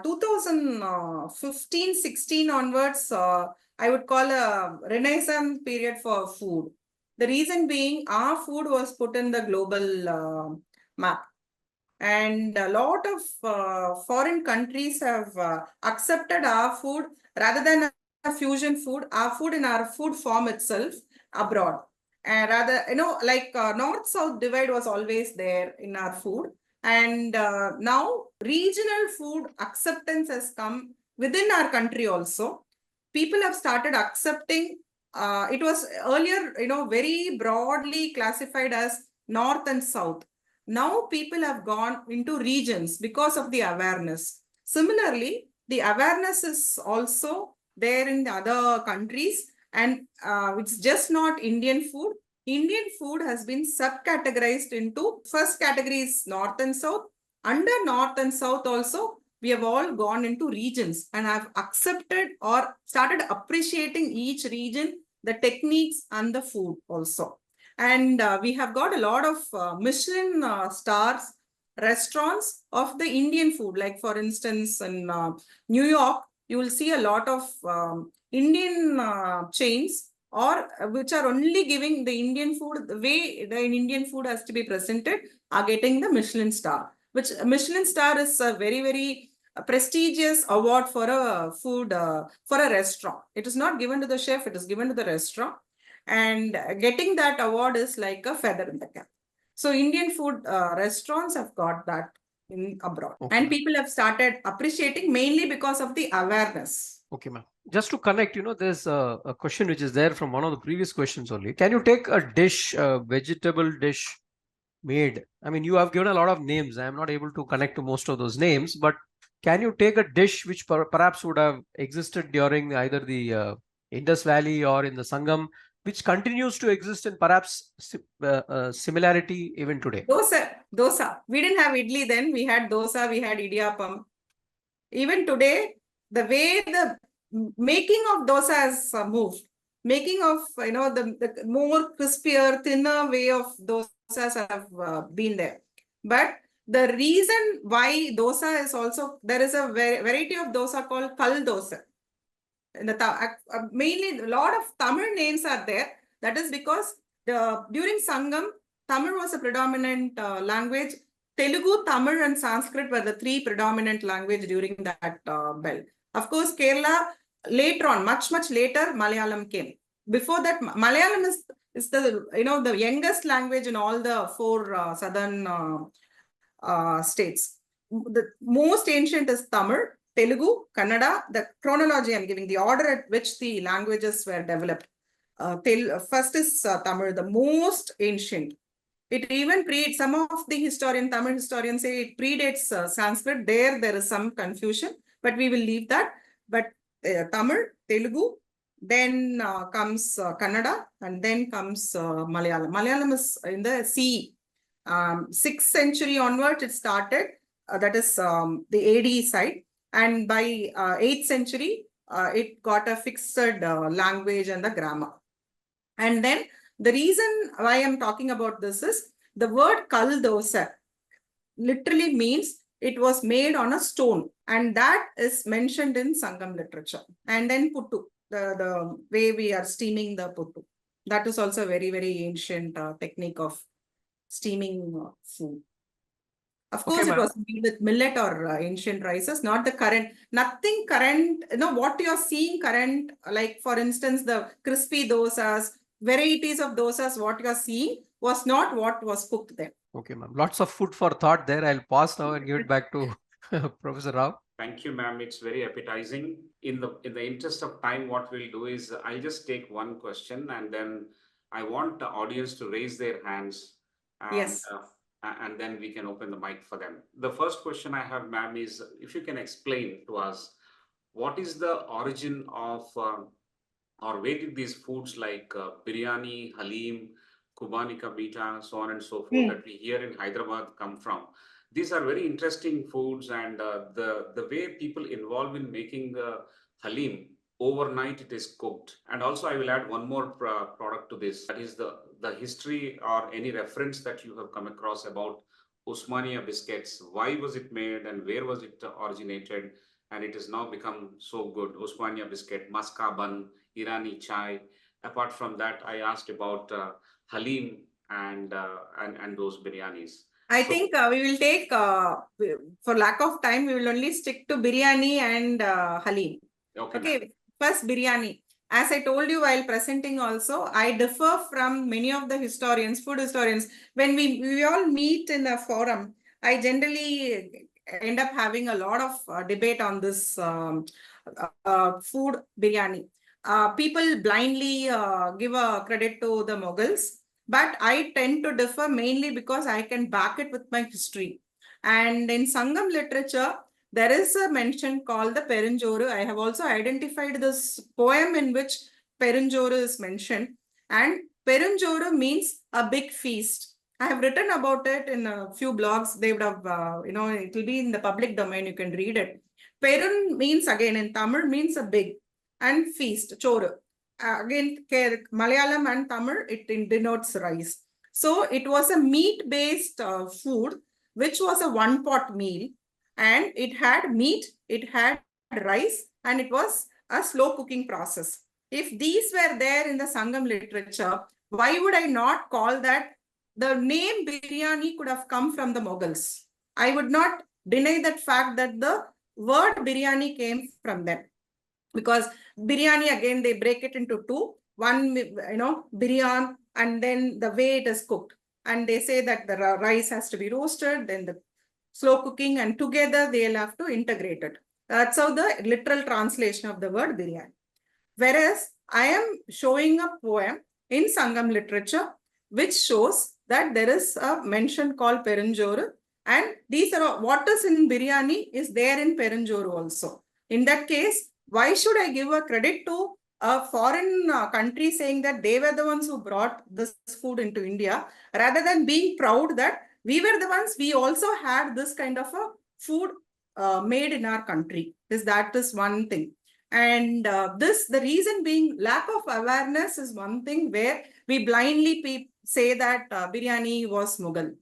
2015-16 onwards, I would call a renaissance period for food. The reason being, our food was put in the global map. And a lot of foreign countries have accepted our food rather than a fusion food, our food in our food form itself abroad. And rather, like north-south divide was always there in our food. And now regional food acceptance has come within our country also. People have started accepting. It was earlier, very broadly classified as north and south. Now people have gone into regions because of the awareness. Similarly, the awareness is also there in the other countries, and it's just not Indian food. Indian food has been subcategorized into first category is north and south. Under north and south also, we have all gone into regions and have accepted or started appreciating each region, the techniques and the food also. And we have got a lot of Michelin stars restaurants of the Indian food. Like for instance, in New York, you will see a lot of Indian chains or which are only giving the Indian food, the way the Indian food has to be presented, are getting the Michelin star, which Michelin star is a very, very prestigious award for a food, for a restaurant. It is not given to the chef, it is given to the restaurant. And getting that award is like a feather in the cap. So Indian food restaurants have got that in abroad. Okay. And people have started appreciating mainly because of the awareness. Okay, ma'am. Just to connect, there's a question which is there from one of the previous questions only. Can you take a dish, a vegetable dish made? I mean, you have given a lot of names. I am not able to connect to most of those names, but can you take a dish which perhaps would have existed during either the Indus Valley or in the Sangam, which continues to exist and perhaps similarity even today? Dosa. We didn't have idli then. We had dosa, we had idiyappam. Even today, the way the making of dosa has moved. Making of, the more crispier, thinner way of dosas have been there. But the reason why dosa is also, there is a variety of dosa called kal dosa. Mainly, a lot of Tamil names are there. That is because during Sangam, Tamil was a predominant language. Telugu, Tamil and Sanskrit were the three predominant language during that bell. Of course, Kerala, later on, much, much later, Malayalam came. Before that, Malayalam is the, the youngest language in all the four southern states. The most ancient is Tamil, Telugu, Kannada. The chronology I'm giving, the order at which the languages were developed. First is Tamil, the most ancient. It even predates, some of the Tamil historians say it predates Sanskrit. There is some confusion, but we will leave that. But Tamil, Telugu, then comes Kannada, and then comes Malayalam. Malayalam is in the CE. 6th century onwards, it started. That is the AD side. And by 8th century, it got a fixed language and the grammar. And then the reason why I'm talking about this is the word kal dosa literally means it was made on a stone, and that is mentioned in Sangam literature. And then puttu, the way we are steaming the puttu, that is also a very, very ancient technique of steaming food. Of course, it was made with millet or ancient rices, not the current, nothing current, what you're seeing current, like for instance, the crispy dosas, varieties of dosas, what you're seeing was not what was cooked there. Okay, ma'am. Lots of food for thought there. I'll pause now and give it back to Professor Rao. Thank you, ma'am. It's very appetizing. In the interest of time, what we'll do is I'll just take one question and then I want the audience to raise their hands. And, yes. and then we can open the mic for them. The first question I have, ma'am, is if you can explain to us what is the origin of or where did these foods like biryani, halim, kubani ka meeta, so on and so forth that we hear in Hyderabad come from? These are very interesting foods, and the way people involved in making the halim, overnight it is cooked. And also I will add one more product to this, that is the history or any reference that you have come across about Usmania biscuits. Why was it made and where was it originated? And it has now become so good. Usmania biscuit, maska bun, Irani chai. Apart from that, I asked about halim and those biryanis. I think we will take, for lack of time, we will only stick to biryani and halim. Okay. First, biryani. As I told you while presenting also, I differ from many of the historians, food historians. When we all meet in a forum, I generally end up having a lot of debate on this food biryani. People blindly give a credit to the Mughals, but I tend to differ mainly because I can back it with my history. And in Sangam literature, there is a mention called the Perunjoru. I have also identified this poem in which Perunjoru is mentioned. And Perunjoru means a big feast. I have written about it in a few blogs. They would have, it will be in the public domain. You can read it. Perun means, again, in Tamil means a big, and feast, choru. Again, Malayalam and Tamil, it denotes rice. So it was a meat-based food, which was a one-pot meal. And it had meat, it had rice, and it was a slow cooking process. If these were there in the Sangam literature, why would I not call that? The name biryani could have come from the Mughals. I would not deny that fact that the word biryani came from them. Because biryani, again, they break it into two. One, biryan, and then the way it is cooked. And they say that the rice has to be roasted, then the slow cooking, and together they'll have to integrate it. That's how the literal translation of the word biryani. Whereas I am showing a poem in Sangam literature, which shows that there is a mention called Perunjoru. And these are what is in biryani is there in Perunjoru also. In that case, why should I give a credit to a foreign country saying that they were the ones who brought this food into India, rather than being proud that we were the ones, we also had this kind of a food made in our country. That is one thing. And the reason being lack of awareness is one thing where we blindly say that biryani was Mughal.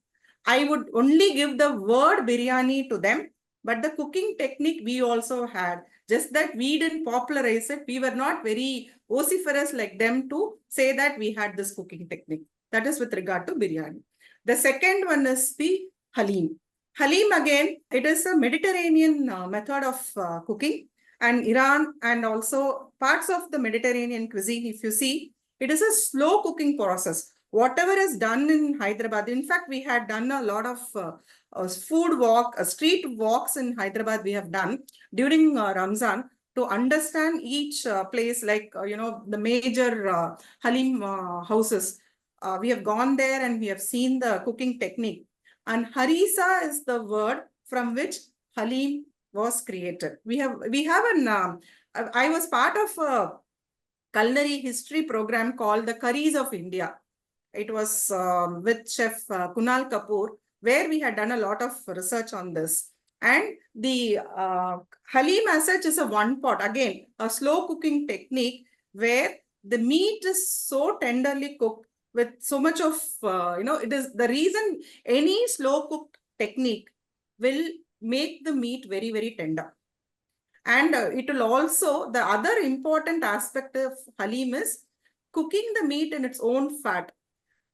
I would only give the word biryani to them, but the cooking technique we also had. Just that we didn't popularize it. We were not very vociferous like them to say that we had this cooking technique. That is with regard to biryani. The second one is the halim. Halim, again, it is a Mediterranean method of cooking, and Iran and also parts of the Mediterranean cuisine, if you see, it is a slow cooking process. Whatever is done in Hyderabad, in fact, we had done a lot of street walks in Hyderabad we have done during Ramzan to understand each place, like, the major halim houses. We have gone there and we have seen the cooking technique. And harisa is the word from which halim was created. I was part of a culinary history program called the Curries of India. It was with Chef Kunal Kapoor, where we had done a lot of research on this. And the halim as such is a one pot, again, a slow cooking technique where the meat is so tenderly cooked with so much of, it is the reason any slow cooked technique will make the meat very, very tender. And it will also, the other important aspect of halim is cooking the meat in its own fat.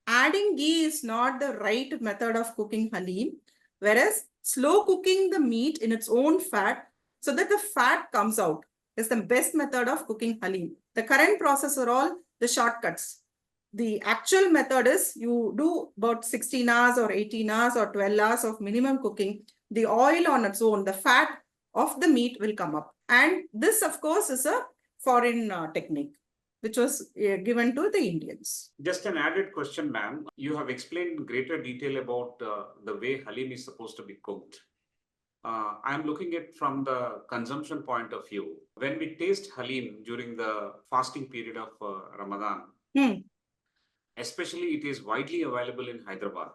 Adding ghee is not the right method of cooking halim, whereas slow cooking the meat in its own fat so that the fat comes out is the best method of cooking halim. The current process are all the shortcuts. The actual method is you do about 16 hours or 18 hours or 12 hours of minimum cooking. The oil on its own, the fat of the meat will come up. And this, of course, is a foreign technique. which was given to the Indians. Just an added question, ma'am. You have explained in greater detail about the way halim is supposed to be cooked. I'm looking at from the consumption point of view. When we taste halim during the fasting period of Ramadan, especially it is widely available in Hyderabad.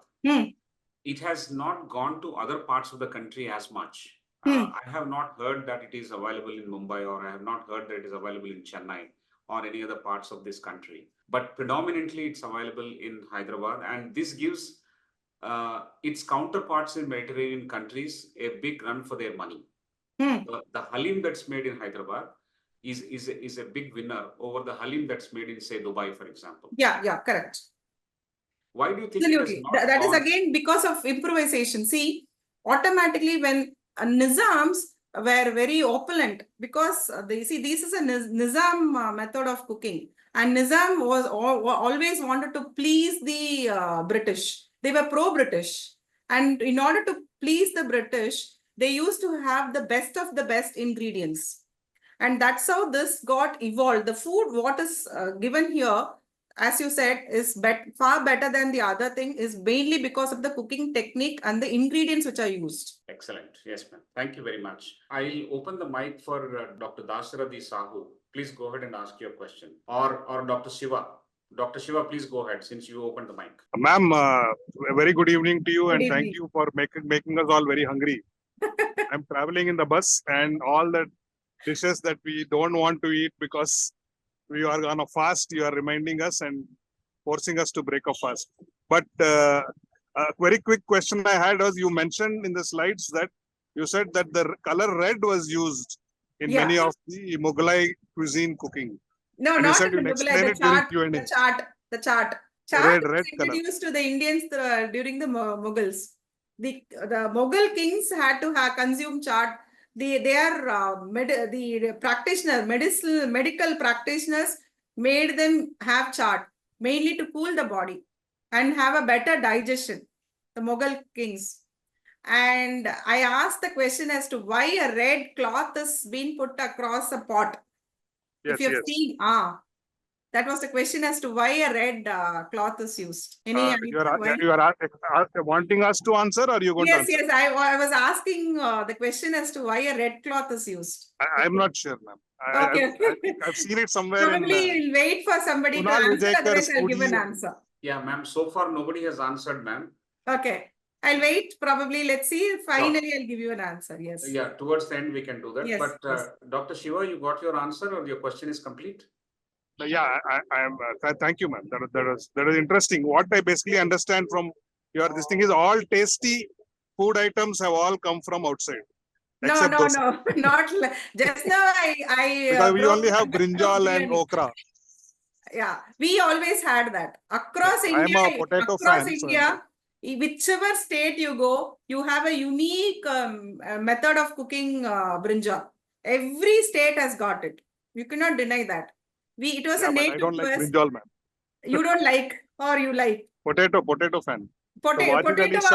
It has not gone to other parts of the country as much. I have not heard that it is available in Mumbai, or I have not heard that it is available in Chennai or any other parts of this country. But predominantly it's available in Hyderabad, and this gives its counterparts in Mediterranean countries a big run for their money. The halim that's made in Hyderabad is a big winner over the halim that's made in, say, Dubai, for example. Yeah, correct. Why do you think Absolutely. That is again because of improvisation. See, automatically when Nizams were very opulent, because this is a Nizam method of cooking, and Nizam was always wanted to please the British. They were pro-British, and in order to please the British, they used to have the best of the best ingredients, and that's how this got evolved. The food what is given here, as you said, is far better than the other thing, is mainly because of the cooking technique and the ingredients which are used. Excellent. Yes, ma'am. Thank you very much. I'll open the mic for Dr. Dasarathi Sahu. Please go ahead and ask your question. Or Dr. Shiva. Dr. Shiva, please go ahead since you opened the mic. Ma'am, a very good evening to you, and thank you for making us all very hungry. I'm traveling in the bus, and all the dishes that we don't want to eat because we are on a fast, you are reminding us and forcing us to break a fast. But a very quick question I had was, you mentioned in the slides that you said that the color red was used in many of the Mughalai cuisine cooking. No, and not you said the Mughalai, the chart. Chart was introduced to the Indians during the Mughals. The Mughal kings had to consume chart. The medical practitioners made them have chart, mainly to cool the body and have a better digestion, the Mughal kings. And I asked the question as to why a red cloth is being put across a pot. Yes, if you have seen, that was the question as to why a red cloth is used. You are wanting us to answer, or you going to answer? Yes, I was asking the question as to why a red cloth is used. I'm not sure, ma'am. I've seen it somewhere. Probably we'll wait for somebody to answer, otherwise I'll give an answer. Yeah, ma'am. So far, nobody has answered, ma'am. Okay. I'll wait. Probably, let's see. Finally, I'll give you an answer. Yes. Yeah, towards the end, we can do that. Yes, but yes. Dr. Shiva, you got your answer, or your question is complete? Yeah, I am. Thank you, ma'am. That is interesting. What I basically understand from your this thing is all tasty food items have all come from outside. No, not just now. Because we only have brinjal and okra. Yeah, we always had that across India. I'm a potato fan. India, whichever state you go, you have a unique method of cooking brinjal. Every state has got it. You cannot deny that. It was a native. I don't like brinjal, ma'am. You don't like, or you like? Potato fan. Potato is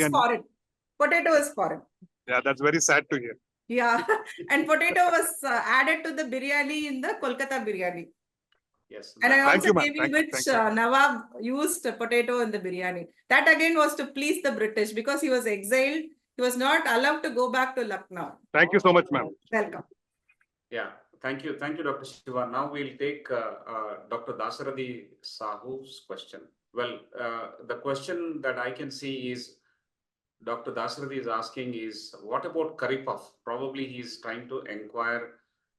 foreign. Potato is foreign. Yeah, that's very sad to hear. Yeah, and potato was added to the biryani in the Kolkata biryani. Yes. And I also gave you which Nawab used potato in the biryani. That again was to please the British, because he was exiled. He was not allowed to go back to Lucknow. Thank you so much, ma'am. Welcome. Yeah, thank you, Dr. Shiva. Now we'll take Dr. Dasarathi Sahu's question. Well, the question that I can see is, Dr. Dasarathi is asking is, what about curry puff? Probably he's trying to inquire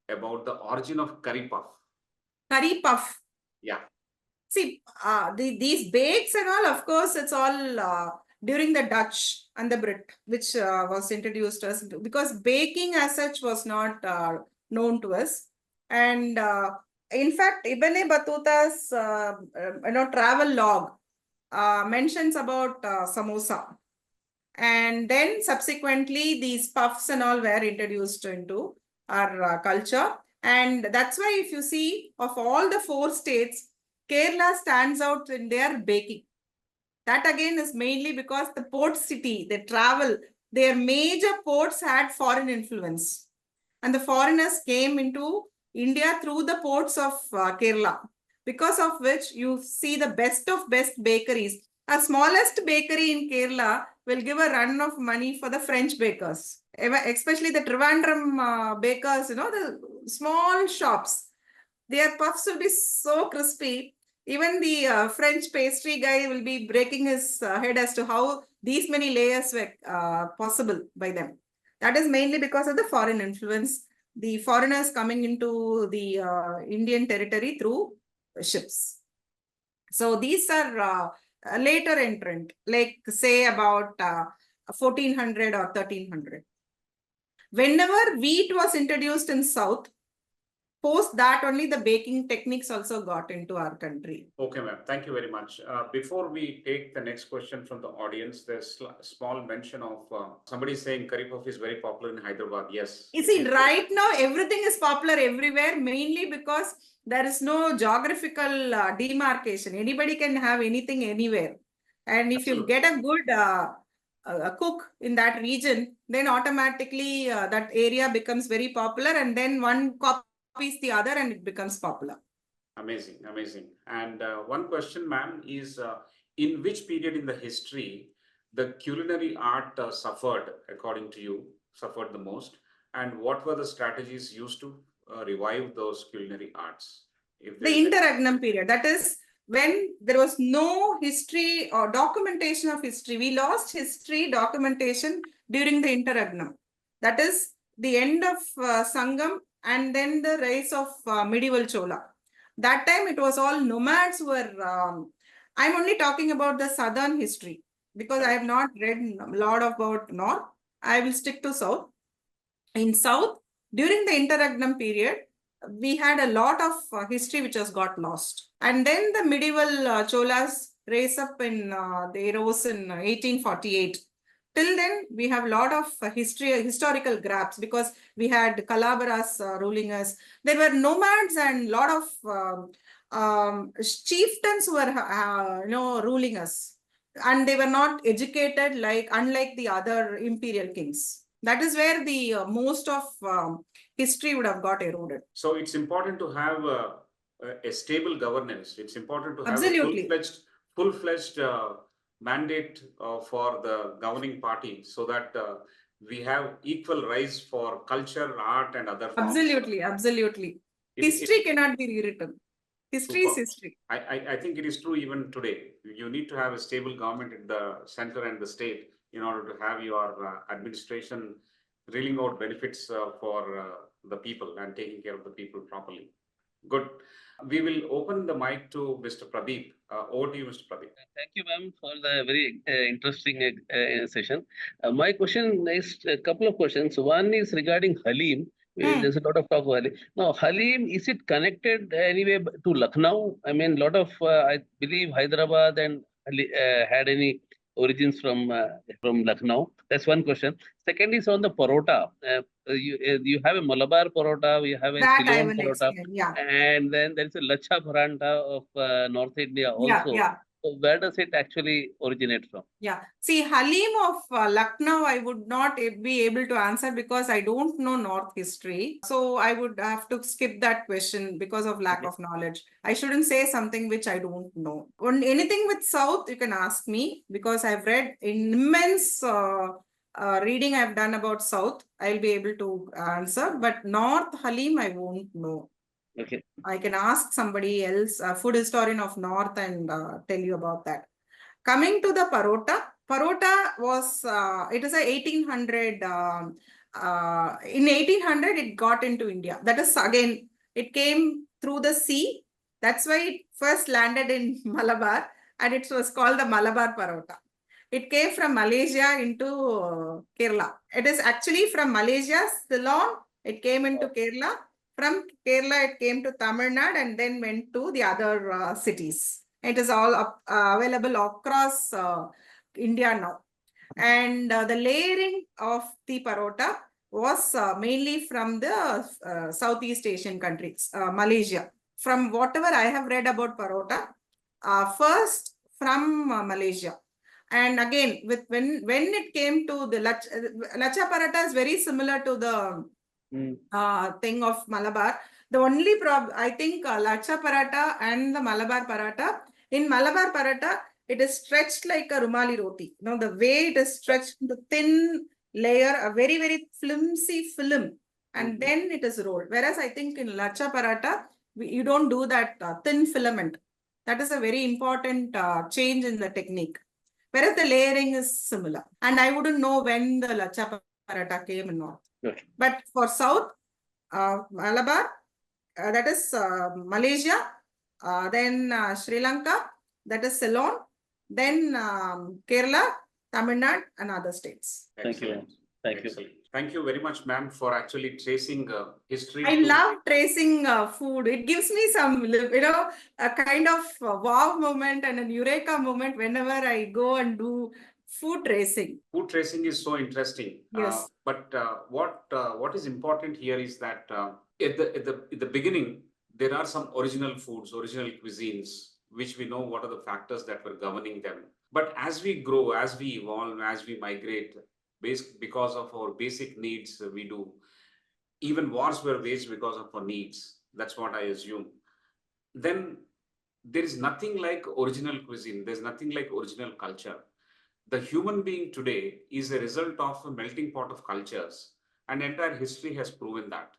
about the origin of curry puff. Curry puff. Yeah. See, these bakes and all, of course, it's all during the Dutch and the Brit, which was introduced to us, because baking as such was not known to us. And in fact, Ibn Battuta's travel log mentions about samosa. And then subsequently, these puffs and all were introduced into our culture. And that's why if you see, of all the 4 states, Kerala stands out in their baking. That again is mainly because the port city, they travel, their major ports had foreign influence. And the foreigners came into India through the ports of Kerala, because of which you see the best of best bakeries. A smallest bakery in Kerala will give a run of money for the French bakers, especially the Trivandrum bakers, the small shops. Their puffs will be so crispy. Even the French pastry guy will be breaking his head as to how these many layers were possible by them. That is mainly because of the foreign influence, the foreigners coming into the Indian territory through ships. So these are a later entrant, like say about 1400 or 1300. Whenever wheat was introduced in South, post that only the baking techniques also got into our country. Okay, ma'am. Thank you very much. Before we take the next question from the audience, there's a small mention of somebody saying curry puff is very popular in Hyderabad. Yes. You see, right now everything is popular everywhere, mainly because there is no geographical demarcation. Anybody can have anything anywhere. And if you get a good a cook in that region, then automatically that area becomes very popular, and then one copies the other and it becomes popular. Amazing, amazing. And one question, ma'am, is in which period in the history the culinary art suffered, according to you, suffered the most? And what were the strategies used to revive those culinary arts? The interregnum period, that is when there was no history or documentation of history. We lost history documentation during the interregnum. That is the end of Sangam and then the rise of medieval Chola. That time it was all nomads were, I'm only talking about the southern history because I have not read a lot about North. I will stick to South. In South, during the interregnum period, we had a lot of history which has got lost. And then the medieval Cholas raised up in, they rose in 1848. Till then, we have a lot of historical gaps because we had Kalabaras ruling us. There were nomads and a lot of chieftains were, ruling us. And they were not educated unlike the other imperial kings. That is where the most of history would have got eroded. So it's important to have a stable governance. It's important to have Absolutely. a full-fledged mandate for the governing party so that we have equal rise for culture, art, and other forms. Absolutely, absolutely. History cannot be rewritten. History is history. I think it is true even today. You need to have a stable government in the center and the state in order to have your administration reeling out benefits for the people and taking care of the people properly. Good. We will open the mic to Mr. Pradeep. Over to you, Mr. Pradeep. Thank you, ma'am, for the very interesting session. My question is a couple of questions. One is regarding Halim. There's a lot of talk about Halim. Now, Halim, is it connected anyway to Lucknow? I mean, a lot of, I believe, Hyderabad and had any origins from Lucknow. That's one question. Second is on the parota. You have a Malabar parota, you have a Ceylon parota, and then there's a Lacha paranta of North India also. Yeah. So where does it actually originate from? Yeah. See, Halim of Lucknow, I would not be able to answer because I don't know North history. So I would have to skip that question because of lack of knowledge. I shouldn't say something which I don't know. On anything with South, you can ask me because I've read immense reading I've done about South. I'll be able to answer. But North Halim, I won't know. Okay. I can ask somebody else, a food historian of North, and tell you about that. Coming to the parota, parota was, it is a 1800, in 1800 it got into India. That is again, it came through the sea. That's why it first landed in Malabar and it was called the Malabar parota. It came from Malaysia into Kerala. It is actually from Malaysia, Ceylon, it came into Kerala. From Kerala, it came to Tamil Nadu and then went to the other cities. It is all available across India now. And the layering of the parota was mainly from the Southeast Asian countries, Malaysia. From whatever I have read about parota, first from Malaysia. And again, with when it came to the Lacha parata is very similar to the thing of Malabar. The only problem, I think, Lacha paratha and the Malabar paratha. In Malabar paratha, it is stretched like a Rumali roti. You know, the way it is stretched, the thin layer, a very, very flimsy film, and then it is rolled. Whereas I think in Lacha paratha, you don't do that thin filament. That is a very important change in the technique. Whereas the layering is similar. And I wouldn't know when the Lacha paratha came in North. Okay. But for South, Malabar, that is Malaysia, then Sri Lanka, that is Ceylon, then Kerala, Tamil Nadu, and other states. Thank you. Excellent. Thank you. Excellent. Thank you very much, ma'am, for actually tracing history. I love tracing food. It gives me some, a kind of wow moment and an eureka moment whenever I go and do food tracing. Food tracing is so interesting. Yes. But what is important here is that at the beginning, there are some original foods, original cuisines, which we know what are the factors that were governing them. But as we grow, as we evolve, as we migrate, because of our basic needs, we do. Even wars were waged because of our needs. That's what I assume. Then there is nothing like original cuisine. There's nothing like original culture. The human being today is a result of a melting pot of cultures, and entire history has proven that.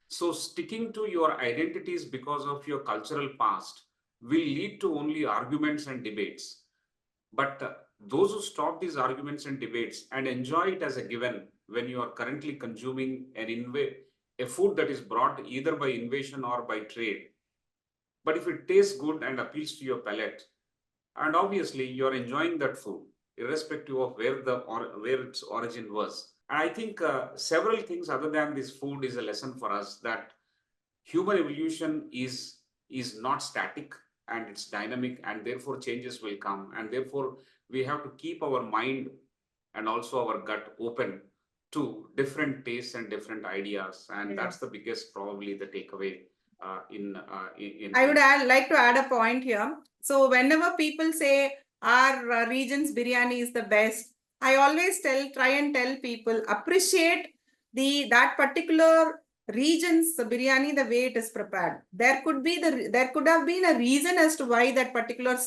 So sticking to your identities because of your cultural past will lead to only arguments and debates. But those who stop these arguments and debates and enjoy it as a given when you are currently consuming a food that is brought either by invasion or by trade, but if it tastes good and appeals to your palate, and obviously you're enjoying that food, irrespective of where its origin was. And I think several things other than this food is a lesson for us that human evolution is not static and it's dynamic, and therefore changes will come, and therefore we have to keep our mind and also our gut open to different tastes and different ideas, and that's the biggest probably the takeaway. I would like to add a point here. So whenever people say our region's biryani is the best, I always try and tell people appreciate that particular region's biryani, the way it is prepared. There could have been a reason as to why that particular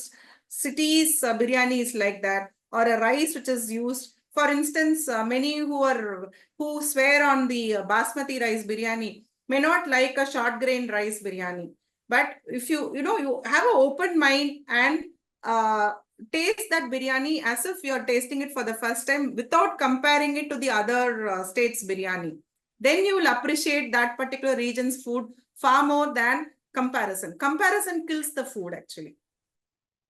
city's biryani is like that, or a rice which is used. For instance, many who swear on the basmati rice biryani may not like a short grain rice biryani. But if you have an open mind and taste that biryani as if you're tasting it for the first time without comparing it to the other states' biryani, then you will appreciate that particular region's food far more than comparison. Comparison kills the food, actually.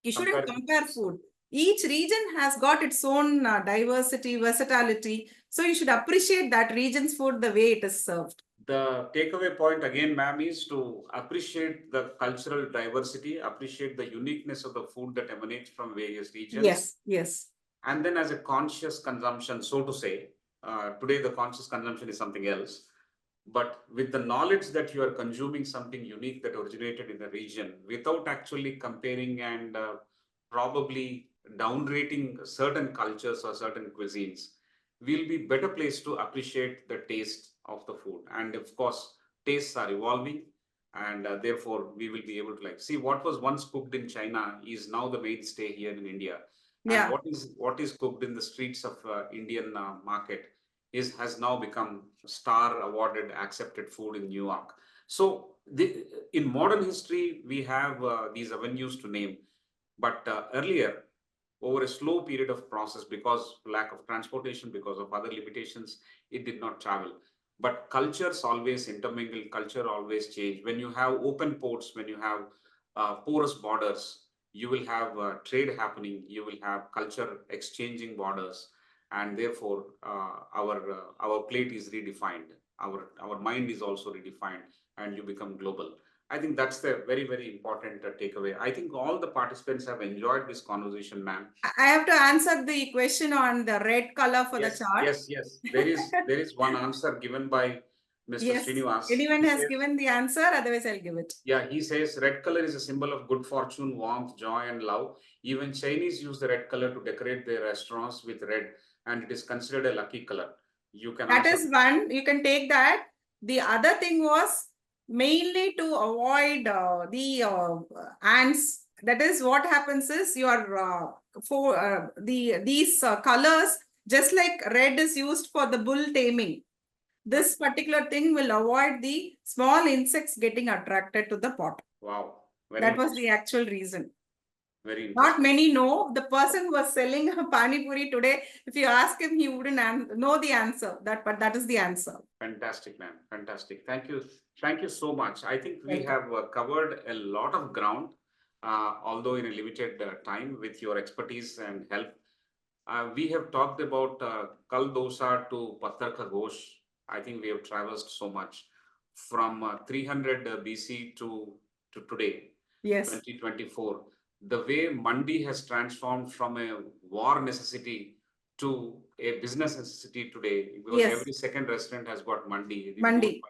You shouldn't compare food. Each region has got its own diversity, versatility. So you should appreciate that region's food the way it is served. The takeaway point again, ma'am, is to appreciate the cultural diversity, appreciate the uniqueness of the food that emanates from various regions. Yes, yes. And then as a conscious consumption, so to say, today the conscious consumption is something else. But with the knowledge that you are consuming something unique that originated in the region, without actually comparing and probably downrating certain cultures or certain cuisines, we'll be better placed to appreciate the taste of the food. And of course, tastes are evolving, and therefore we will be able to see what was once cooked in China is now the mainstay here in India. Yeah. And what is cooked in the streets of Indian market has now become star awarded accepted food in New York. So in modern history, we have these avenues to name, but earlier, over a slow period of process, because lack of transportation, because of other limitations, it did not travel. But cultures always intermingle, culture always change. When you have open ports, when you have porous borders, you will have trade happening, you will have culture exchanging borders, and therefore our plate is redefined, our mind is also redefined, and you become global. I think that's the very, very important takeaway. I think all the participants have enjoyed this conversation, ma'am. I have to answer the question on the red color for the chart. Yes. There is one answer given by Mr. Srinivas. Anyone has given the answer, otherwise I'll give it. Yeah, he says red color is a symbol of good fortune, warmth, joy, and love. Even Chinese use the red color to decorate their restaurants with red, and it is considered a lucky color. You can that is one, you can take that. The other thing was mainly to avoid the ants. That is what happens is your these colors, just like red is used for the bull taming. This particular thing will avoid the small insects getting attracted to the pot. Wow. Very That was interesting. the actual reason. Very Not interesting. many know. The person who was selling a pani puri today, if you ask him, he wouldn't know the answer. But that is the answer. Fantastic, ma'am. Fantastic. Thank you. Thank you so much. I think we Welcome. have covered a lot of ground, although in a limited time with your expertise and help. We have talked about Kal Dosa to Patthar Ka Ghosh. I think we have traversed so much from 300 BC to today, Yes. 2024. The way Mandi has transformed from a war necessity to a business necessity today, because Yes. every second restaurant has got Mandi. Mandi.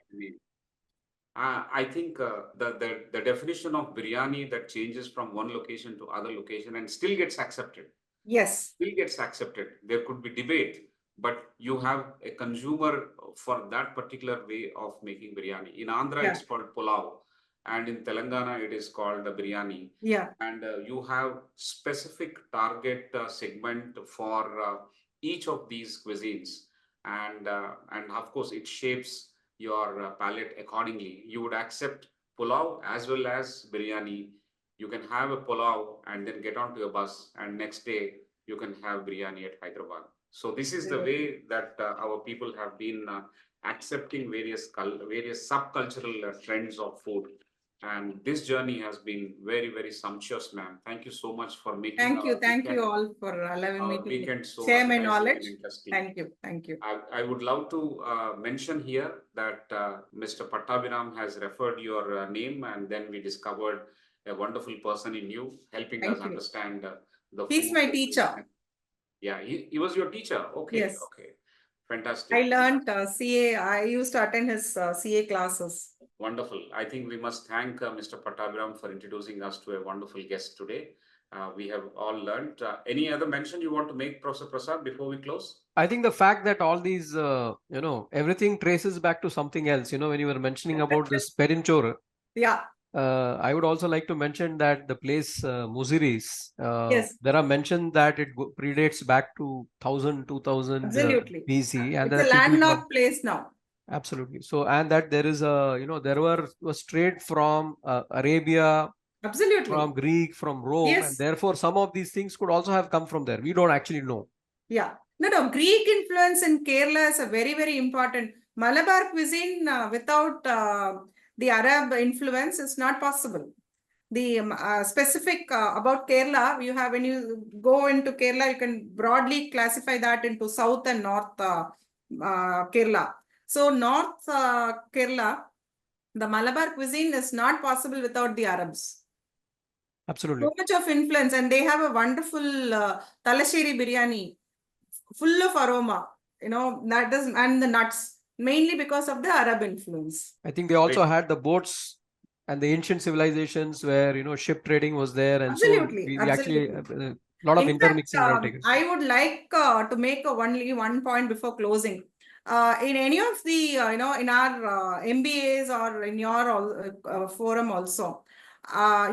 I think the definition of biryani that changes from one location to other location and still gets accepted. Yes. Still gets accepted. There could be debate, but you have a consumer for that particular way of making biryani. In Andhra, it's called pulao, and in Telangana, it is called biryani. Yeah. And you have specific target segment for each of these cuisines, and of course, it shapes your palate accordingly. You would accept pulao as well as biryani. You can have a pulao and then get onto a bus, and next day you can have biryani at Hyderabad. So this is the way that our people have been accepting various subcultural trends of food. And this journey has been very, very sumptuous, ma'am. Thank you so much for making Thank you all for allowing me to weekend so share my appetizing knowledge. and interesting. Thank you. I would love to mention here that Mr. Pattabhiram has referred your name, and then we discovered a wonderful person in you, helping us understand the He's food. my teacher. Yeah, he was your teacher. Okay, Yes. okay. Fantastic. I learned CA. I used to attend his CA classes. Wonderful. I think we must thank Mr. Pattabhiram for introducing us to a wonderful guest today. We have all learned. Any other mention you want to make, Professor Prasad, before we close? I think the fact that all these, everything traces back to something else. When you were mentioning about this Perinchor, Yeah. I would also like to mention that the place Muziris, Yes. there are mentions that it predates back to 1000, 2000 Absolutely. BC. And it's a landlocked place now. Absolutely. So, and that there is there was trade from Arabia, absolutely, from Greek, from Rome, Yes. and therefore some of these things could also have come from there. We don't actually know. Yeah. No. Greek influence in Kerala is a very, very important. Malabar cuisine without the Arab influence is not possible. The specific about Kerala, you have, when you go into Kerala, you can broadly classify that into South and North Kerala. So North Kerala, the Malabar cuisine is not possible without the Arabs. Absolutely. So much of influence, and they have a wonderful Talasheri biryani, full of aroma, that is, and the nuts, mainly because of the Arab influence. I think they also had the boats and the ancient civilizations where, ship trading was there. And absolutely, so we actually, a lot of intermixing. I would like to make only one point before closing. In any of the, in our MBAs or in your forum also,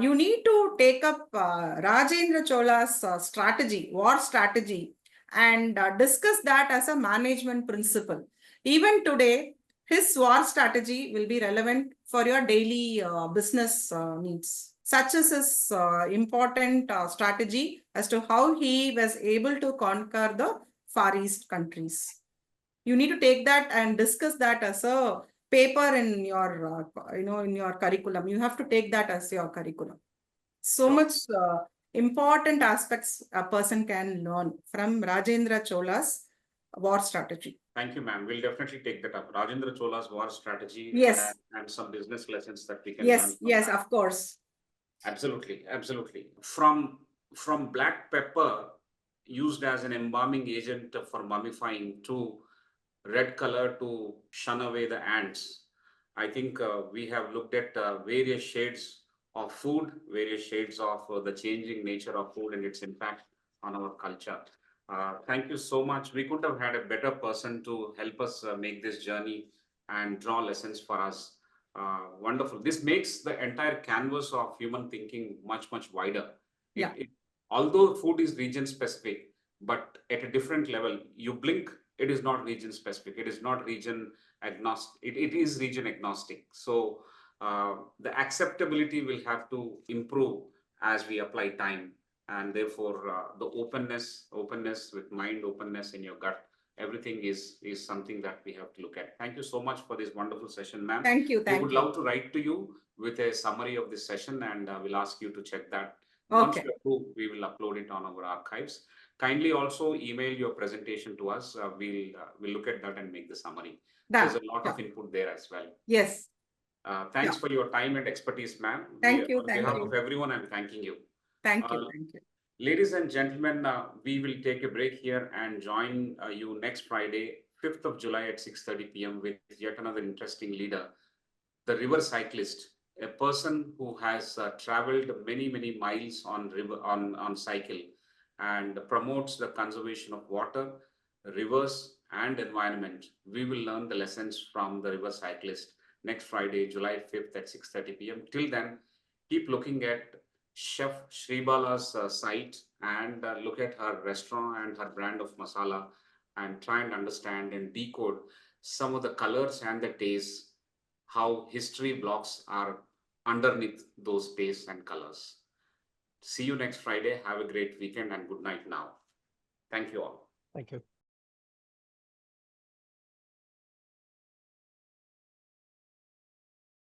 you need to take up Rajendra Chola's war strategy, and discuss that as a management principle. Even today, his war strategy will be relevant for your daily business needs. Such as his important strategy as to how he was able to conquer the Far East countries. You need to take that and discuss that as a paper in your, in your curriculum. You have to take that as your curriculum. So much important aspects a person can learn from Rajendra Chola's war strategy. Thank you, ma'am. We'll definitely take that up. Rajendra Chola's war strategy. Yes. And some business lessons that we can learn. Yes, of course. Absolutely. From black pepper used as an embalming agent for mummifying to red color to shun away the ants. I think we have looked at various shades of food, various shades of the changing nature of food and its impact on our culture. Thank you so much. We couldn't have had a better person to help us make this journey and draw lessons for us. Wonderful. This makes the entire canvas of human thinking much, much wider. Although food is region specific, but at a different level, you blink, it is not region specific. It is not region agnostic. It is region agnostic. So the acceptability will have to improve as we apply time. And therefore, the openness with mind, openness in your gut, everything is something that we have to look at. Thank you so much for this wonderful session, ma'am. Thank you. We would love to write to you with a summary of this session, and we'll ask you to check that. Once you approve, we will upload it on our archives. Kindly also email your presentation to us. We'll look at that and make the summary. There's a lot of input there as well. Yes. Thanks for your time and expertise, ma'am. Thank you. On behalf of everyone, I'm thanking you. Thank you. Ladies and gentlemen, we will take a break here and join you next Friday, 5th of July at 6:30 p.m. with yet another interesting leader, the river cyclist, a person who has traveled many miles on cycle and promotes the conservation of water, rivers, and environment. We will learn the lessons from the river cyclist next Friday, July 5th at 6:30 p.m. Till then, keep looking at Chef Shri Bala's site and look at her restaurant and her brand of masala and try and understand and decode some of the colors and the tastes, how history blocks are underneath those tastes and colors. See you next Friday. Have a great weekend and good night now. Thank you all. Thank you.